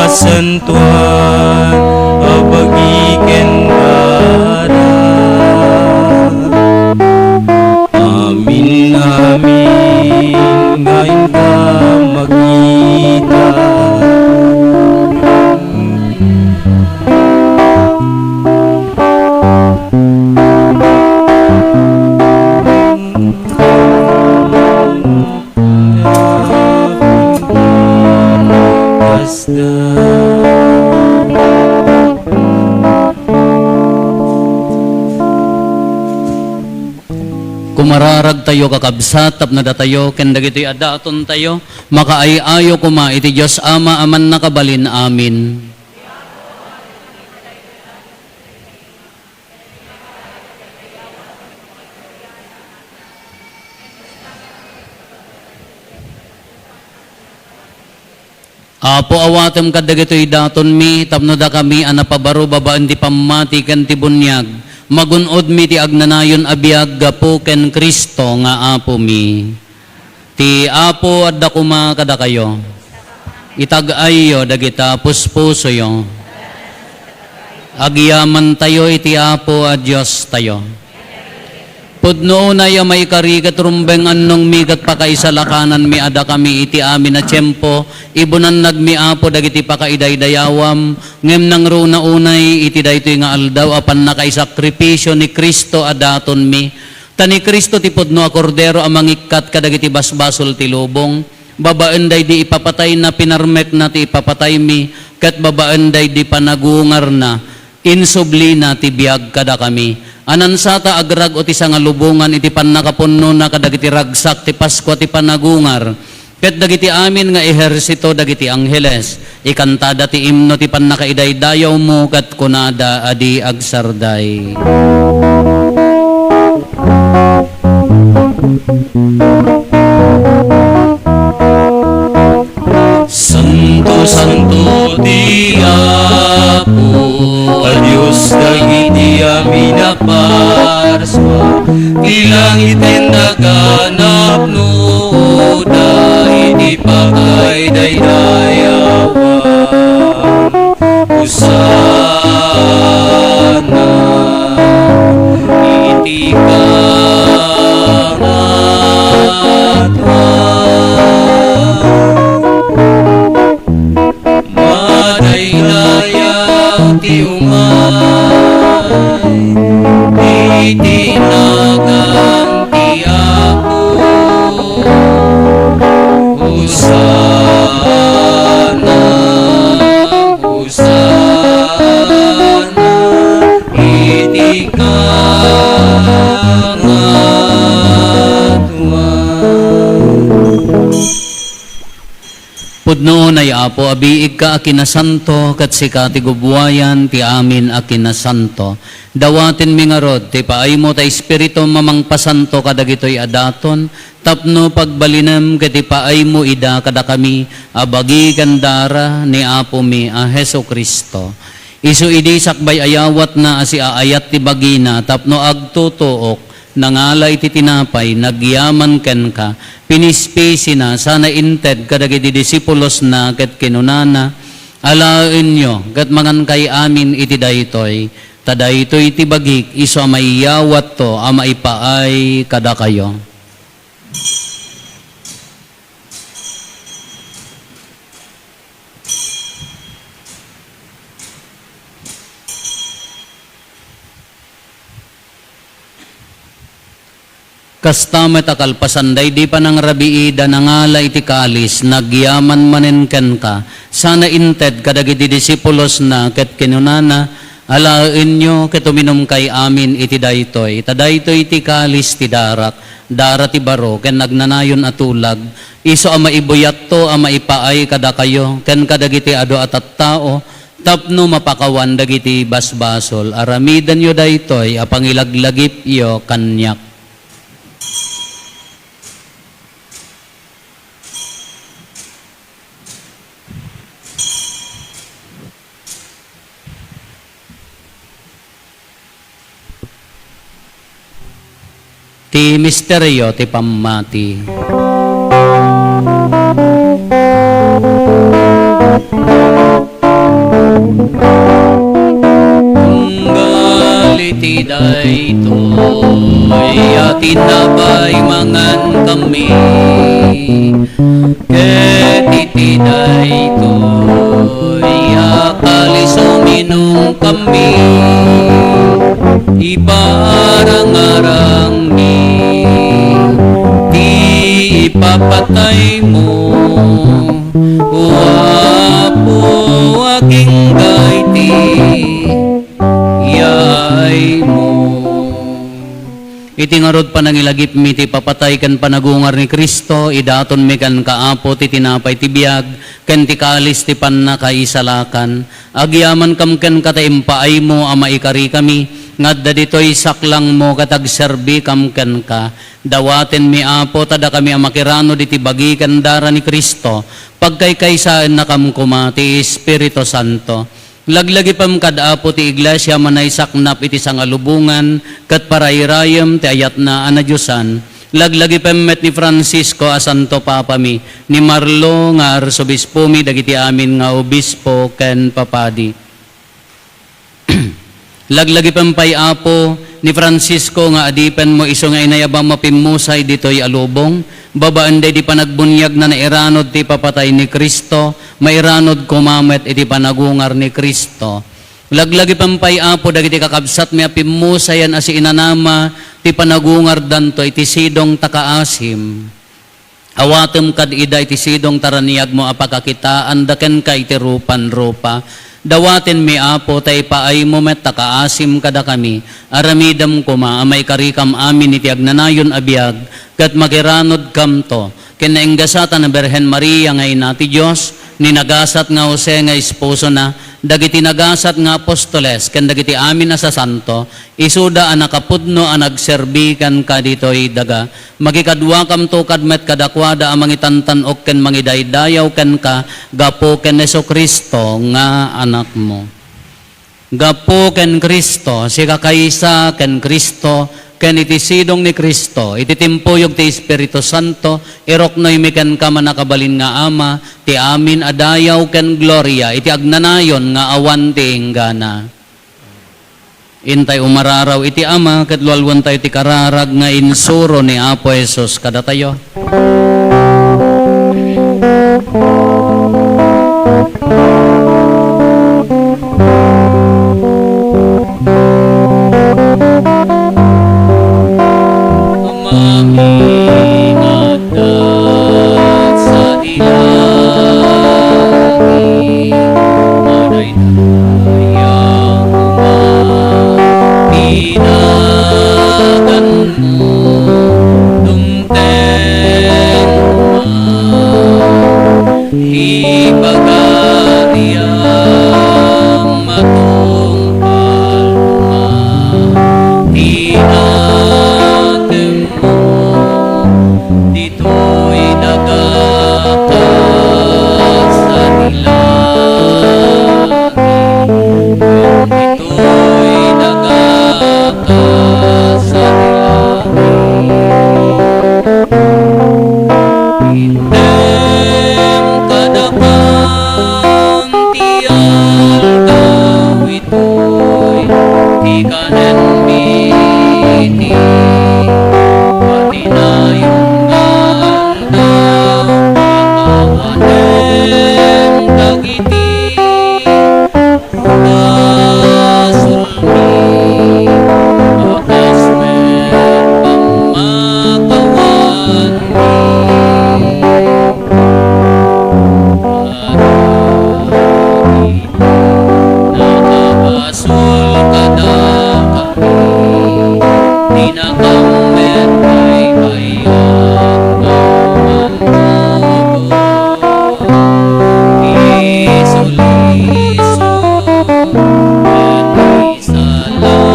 santuan abagiken kara amin amin ngayon ka makita Kumararag tayo kakabsat tapno da tayo ken dagiti adaton tayo makaayayo kuma iti Dios Ama aman nakabalin amin. Apo awatem kadagitoy daton mi tapno da kami anapabaro babaan ti pamati ken ti bunyag magunod mi ti agnanayon abiyag gapo ken Kristo nga apo mi. Ti apo adda kuma kada kayo. Itag-ayo dagita puspuso yo. Agyaman tayo iti apo a Dios tayo. Pudno na ya may karigat rumbeng annong migat pakaisalakanan mi ada kami iti amin na tiyempo ibunan nagmi apo dagiti pakaidaydayawam ngem nang runa unay iti daytoy nga aldaw apan nakaisakripisyo ni Kristo adaton mi tani Kristo ti pudno a kordero amang ikat kadagiti basbasol ti lubong babaan day di ipapatay na pinarmek na ti ipapatay mi ket babaan day di panagungar na insubli na ti biag kada kami. Anansata agrag o ti nga lubungan iti pannakapunno na kadagiti ragsak ti Pasko ti panagungar. Ket dagiti amin nga ehersito dagiti angheles. Ikantada ti imno ti pannakaidaydayaw mo ket kunada adi agsarday. Santo Santo ti Apo a Dios dagiti amin a parswa ti langiten naganap no iti pakaidaydayawam Hosana iti madaydayaw ti umay itinagang ti Apo. Hosana, Hosana iti pudno na Apo, abiig ka akinasanto, kat sika ti gubwayan, ti amin akinasanto. Dawatin mi nga rod, ti paay mo ta Espiritu mamang pasanto kadagitoy adaton, tapno pagbalinem ket ti paay mo ida kada kami, abagi kandara ni Apo mi a Heso Kristo. Isu idi sakbay ayawat na asi aayat ti bagina, tapno agtutuok, nangalay ti tinapay, nagyaman ken ka, pinispisi na, sana inted kadagiti disipulos na ket kinunana, alaen nyo, ket mangan kay amin iti daytoy, tadaytoy iti bagik, iso amaiyawat to, amaipaay kada kayo. Kasta takalpasanday di pa ng rabiida nangala iti kalis, nagyaman maninken ka, sana inted kadagiti disipulos na ket kinunana, alaen nyo ket uminom kay amin iti daytoy, tadaytoy iti kalis ti darat ti baro, ken nagnanayon atulag, iso ama ibuyat to, ama ipaay kada kayo, ken kadagiti ado at tao, tapno mapakawan dagiti basbasol, aramidan yo daytoy, apangilaglagip yo kanyak. Ti misteryo ti pammati. Tunggal iti daytoy atinabay mangan kami, ket iti daytoy akalis uminom kami, iparang-arang ni di ipapatay mo, o Apo aking gaiti yay mo. Iti ngarod panangilagip mi ti papatay kan panagungar ni Kristo, idaton mi kan kaapo ti tinapay ti biag, ken ti kalis ti pannakaisalakan, agyaman kam ken kataimpaay mo ama ikari kami, ngadda ditoy saklang mo katagserbi kam ken ka, dawaten mi Apo tada kami amakirano diti bagi kandara ni Kristo, pagkaykaysaan na kam kuma ti Espiritu Santo. Laglagi pam kadapo ti iglesia manay saknap iti sangalubungan, kat parayrayem ti ayat na anadyosan. Laglagi pam met ni Francisco a Santo Papa mi, ni Marlo nga arsobispo mi, dagiti amin nga obispo ken papadi. Laglagi pam pay Apo ni Francisco nga adipen mo iso nga inayabang mapimmusay ditoy alubong, babaan day di panagbunyag na nairanod ti papatay ni Kristo, mairanod kumamet iti panagungar ni Kristo. Laglagi pampay Apo dagiti kakabsat mi apimmusayan asi inanama ti panagungar danto iti sidong takaasim. Awatem kad ida iti sidong taraniyag mo apakakitaan daken ka iti rupan-rupa. Dawaten mi Apo tay paay mo met takaasim kada kami, aramidam kuma amay karikam amin iti agnanayon abiyag, kat magiranod kam to, kinainggasatan na Berhen Maria ngay nati Diyos, ninagasat nga Jose nga esposo na, dagiti nagasat nga apostoles, ken dagiti amin na sa santo, isuda ang nakapudno ang nagserbikan ka ditoy daga, magikadwa kam to kadmet kadakwada ang mangitantanok ken mangidaydayaw ken ka, gapo ken Heso Kristo nga anak mo. Gapo ken Kristo, si kakaysa ken Kristo, ken iti sidong ni Kristo, iti timpuyog ti Espiritu Santo, iroknoy mi ken ka manakabalin nga Ama, ti amin adayaw ken gloria, iti agnanayon nga awan ti inggana. Intay umararaw iti Ama, ket lualwan tayo ti kararag nga insuro ni Apo Jesus kada tayo. Maminatag sa dilangit, manay dayang umaminagan mo, dumteng ibagariang matungkal tinatem mo, dito'y nagakas sa dilangit, dito'y nagakas sa dilangit. Item kadakang tialdaw ito'y di kanen biti, pati na yung aldaw awanem dagiti kasulmi, akas men pamakawan nakabasul kada kami, di na kamet ay bayag naman mo, iso-liso at isalakan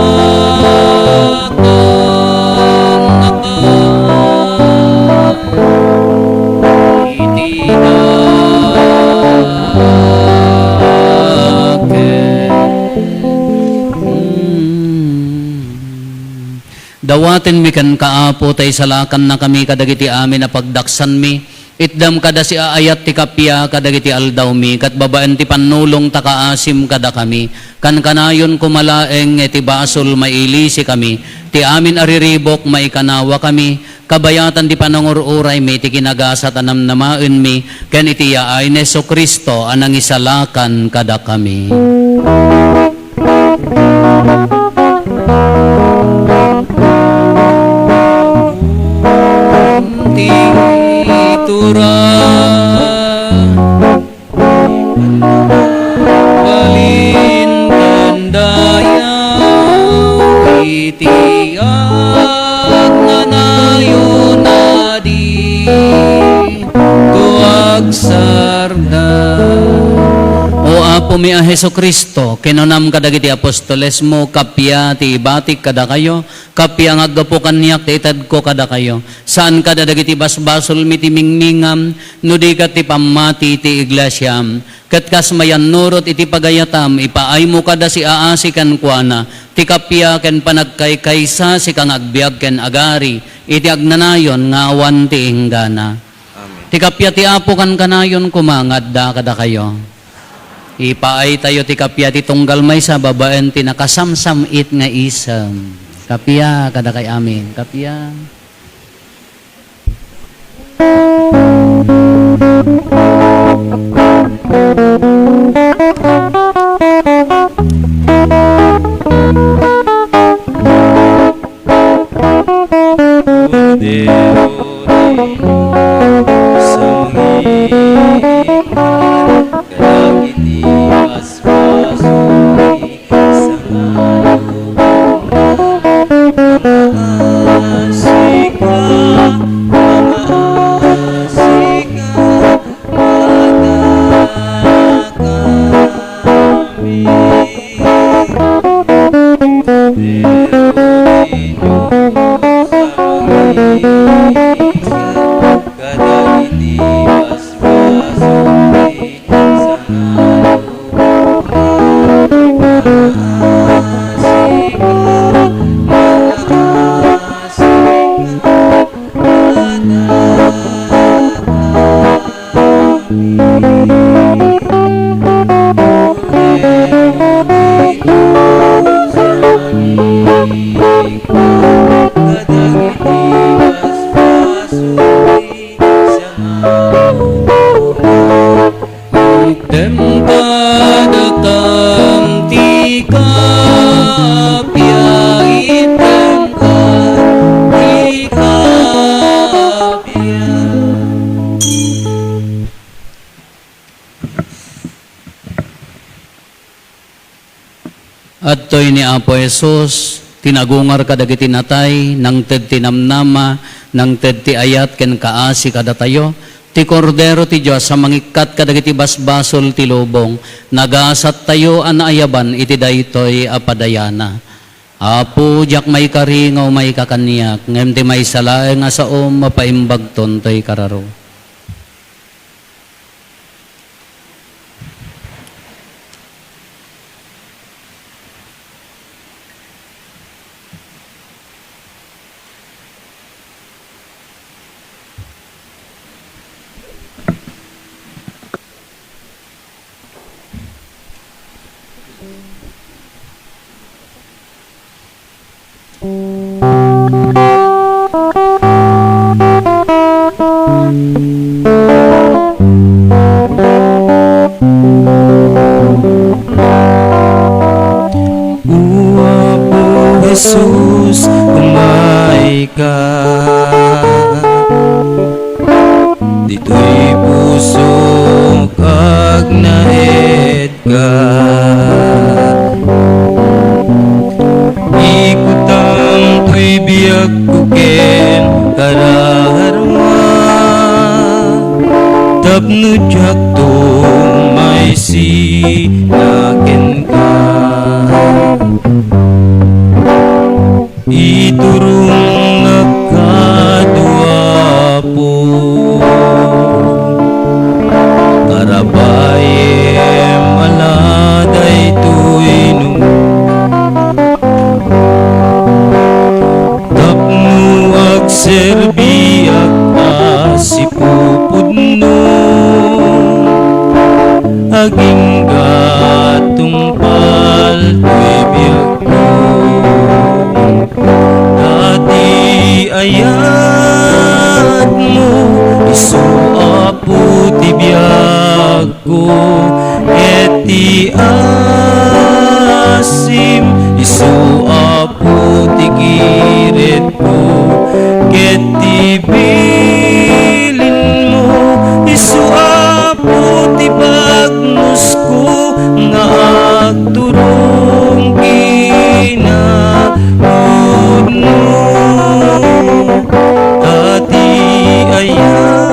dawaten mi kan kaapo tay salakan na kami kadagiti amin na pagdaksan mi, itdam kada si aayat ti kapya kadagiti aldaw mi, kat babaan ti panulong takaasim kada kami, kan kanayon kumalaeng iti basol mailisi kami, ti amin ariribok maikanawa kami, kabayatan ti panangururay mi, ti kinagasat anam namaen mi, ken iti yaay ni Jesu Kristo anang isalakan kada kami. Titura balin kandayaw itiyak nanayo nadi tuag sarda. O Apo mi a Heso Kristo, kinunam kadagiti apostoles mo, kapya ti ibatik kada kayo, kapya nga agapo kanyak ti itad ko kada kayo. Saan kada dagiti basbasol mi ti mingmingam, nudikat ti pamati ti iglesyam. Kat kas mayan nurot iti pagayatam, ipaay mo kada si aasi kan kuana, ti kapya ken panagkaykaysa si kang agbiag ken agari, iti agnanayon nga awan ti inggana. Ti kapya ti Apo kan kanayon kumangad da kada kayo. Ipaay tayo ti kapya ti tunggal may sa babaen ti nakasamsamit nga isam. Kapya kada kay amin. Kapya. Kadagiti Adtoy ni Apo Jesus, tinagungar kadagiti natay, nang ted tinamnama, nang ted ti ayat ken kaasi kada tayo, ti kordero ti Dios sa mangikat kadagiti basbasol ti lubong, nagasat tayo anaayaban iti daytoy apadayana. Apo jak may karingaw may kakaniyak, ngem ti may salae nga saom mapaimbagton toy kararo. Uwa po Jesus, umay ka. Dito'y puso kag naed ka. Ikutang to'y biyag kuken karaharma. Tapno jak to may sinaken ka. Iturong nagkadua po karabayem aladay tuino tapno agserbi ag asipupudno aging gatungpal to'y biyag dati ayat mo isu apo ti biyag ko eti asim isu apo ti kiret ko keti bilin mo isu apo ti bagnos ko nga agturong kinahudno dati ayat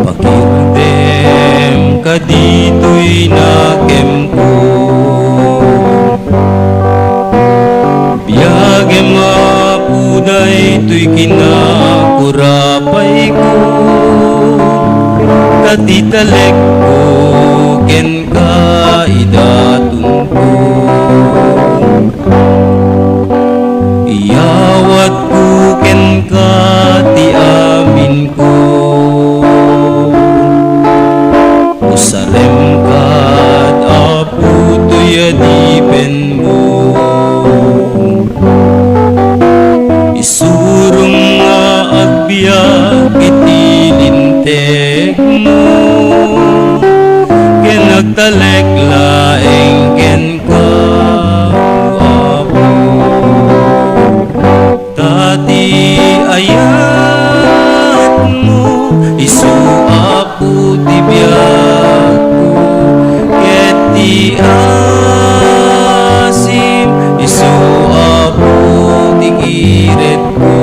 pakindem kadito'y nakem ko biyagem apuday to'y kinakurapay ko katitalek ko ken kaidatong ko iyawat ko ken kati amin ko usarem kad apo to'y adipen mo isurong nga agbiag iti linteg mo ken nagtalek laeng ken ka apo dati ayat mo isu apo ti biyag ko keti asim isu apo ti kiret ko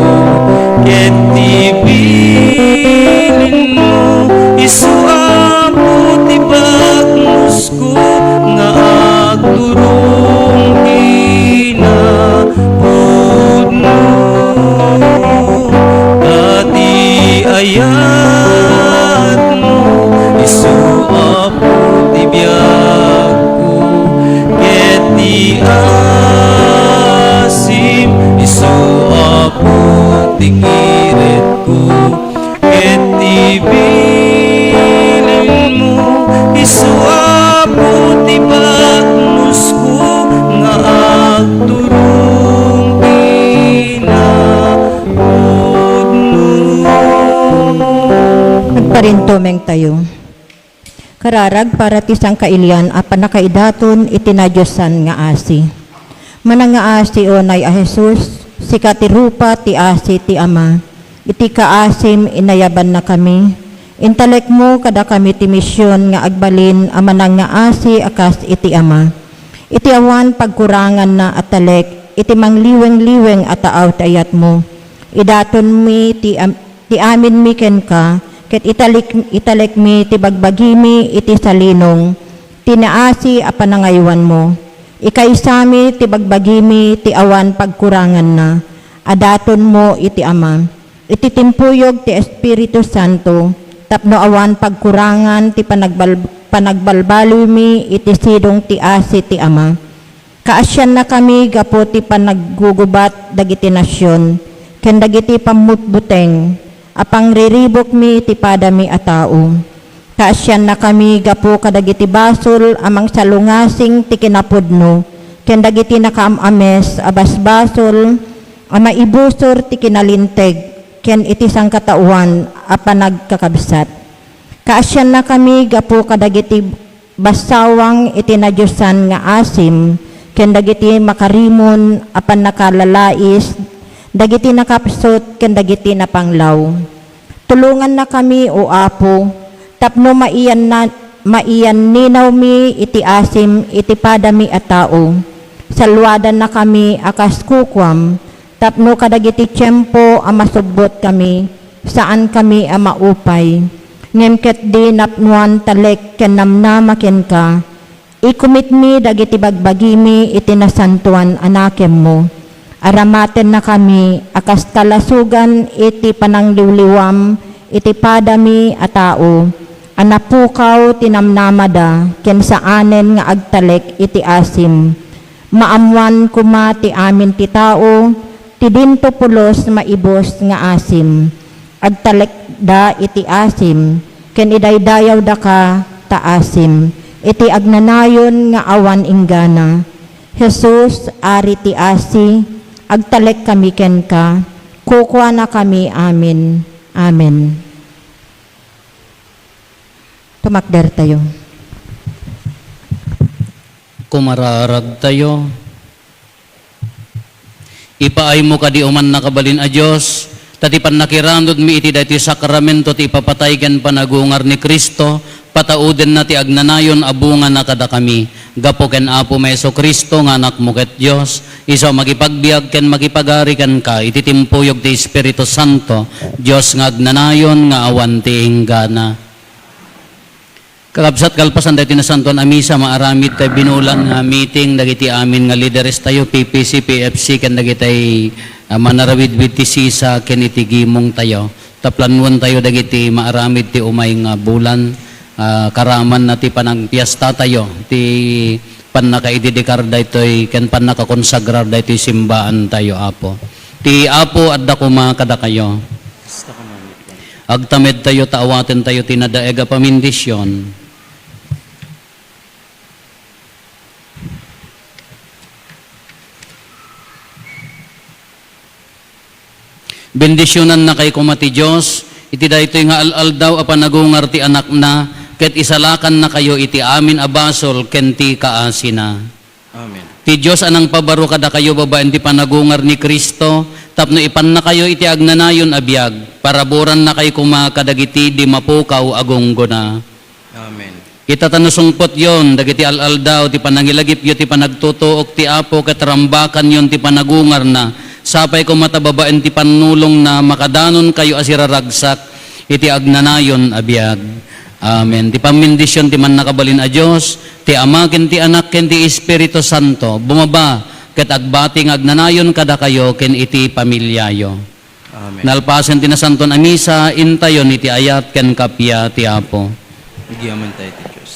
keti bilin mo isu apo ti bagnos ko nga agturong kinahudno dati ayat mo isu apo ti biyag ko keti asim isu apo ti kiret ko Parintumeng tayo. Kararag para tisang kailian apan nakaidaton itinadyosan nga asi. Manang nga asi onay a Jesus, si katirupa ti asi ti ama. Iti kaasim inayaban na kami. Intalek mo kada kami ti misyon nga agbalin amanang nga asi akas iti ama. Iti awan pagkurangan na atalek, iti mangliweng-liweng ataaw tayat mo. Idaton mi ti amin mi ken ka, ket italek mi ti bagbagimi iti salinong, tinaasi a panangaywan mo. Ikaisami ti bagbagimi ti awan pagkurangan na, adaton mo iti ama. Iti timpuyog ti Espiritu Santo, tapno awan pagkurangan ti panagbalbaloy mi iti sidong ti asi ti ama. Kaasyan na kami gapo ti panaggugubat dagiti nasyon, ken dagiti pamutbuteng, apang riribok mi ti padami a tao. Kaasyan na kami gapo kadagiti basol amang salungasing ti kinapudno, ken dagiti nakaamames a basbasol a maibusor ti kinalinteg, ken iti sangkatauan a panagkakabsat. Kaasyan na kami gapo kadagiti basawang iti nadyosan nga asim, ken dagiti makarimon apan nakalalais, dagiti nakapsot ken dagiti napanglaw. Tulungan na kami o Apo, tapno maiyan ninaw mi iti asim iti padami a tao. Salwadan na kami akas kukwam, tapno kadagiti tiyempo a masubbot kami, saan kami a maupay. Ngem ket di napnuan talek ken namnama ken ka, ikumit mi dagiti bagbagimi iti nasantuan anakem mo. Aramaten na kami akas talasugan iti panangliwliwam iti padami a tao. Anapukaw tinamnamada ken saanen nga agtalek iti asim. Maamwan kuma ti amin ti tao, ti dinto pulos maibos nga asim. Agtalek da iti asim, ken idaydayaw da ka ta asim. Iti agnanayon nga awan inggana. Jesus, ari ti asi, agtalek kami ken ka, kukwa na kami amin. Amen. Tumakder tayo. Kumararag tayo. Ipaay mo ka di uman nakabalin a Diyos, tatipan nakirandod mi iti dati sakramento ti ipapatay ken panagungar ni Kristo, patauden na ti agnanayon abunga na kada kami. Gapo ken Apo Meso Kristo nga anak mo ket Dios, iso magipagbiag ken magipagari ken ka, iti timpuyog ti Espiritu Santo, Dios nga agnanayon nga awan ti inggana. Kakabsat kalpasan dati na santuan a misa, maaramid tayo binulan nga meeting, dagiti amin nga leaders tayo, PPC, PFC, ken dagiti manarawid-wid ti sisa, ken iti gimong tayo. Taplanuan tayo dagiti maaramid ti umay nga bulan, karaman na ti panagpiasta tayo, ti panakaididikar daytoy, ken panakakonsagrar daytoy simbaan tayo, Apo. Ti Apo adda kuma kada kayo. Agtamed tayo, taawaten tayo, tinadaega pamindisyon. Bendisyonan na kay kumati Diyos, iti daytoy nga al daw a panagungar ti anak na, ket isalakan na kayo iti amin abasol ken ti kaasina. Amen. Ti Diyos anang pabaro kada kayo babaen ti panagungar ni Kristo, tapno ipan na kayo iti agnanayon abiyag, paraburan na kay kumakadagiti di mapukaw agunggo na. Amen. Kita tanusungpot yon, dagiti al daw, ti panangilagip yo ti panagtutuok ti Apo, ket rambakan yon ti panagungar na, sapay ko matababaen ti panulong na makadanon kayo asiraragsak, iti agnanayon abiyag. Amen. Ti pamindisyon ti man nakabalin a Diyos, ti Ama ken ti Anak ken ti Espiritu Santo, bumaba ket agbating agnanayon kada kayo ken iti pamilyayo. Amen. Nalpasen ti nasanton a misa, intayon iti ayat ken kapya ti Apo. Nagyaman tayo ti Diyos.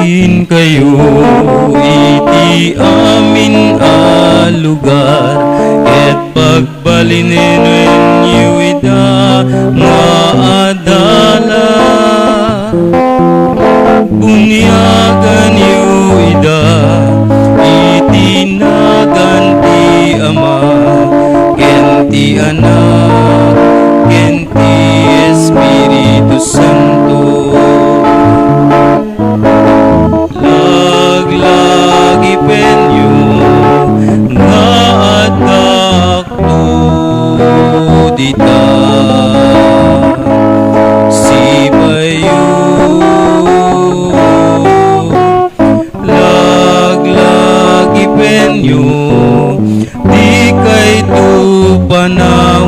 In kayo iti amin a lugar, et pagbalinin yu ida nga adala. penyo, di kay tu panahon.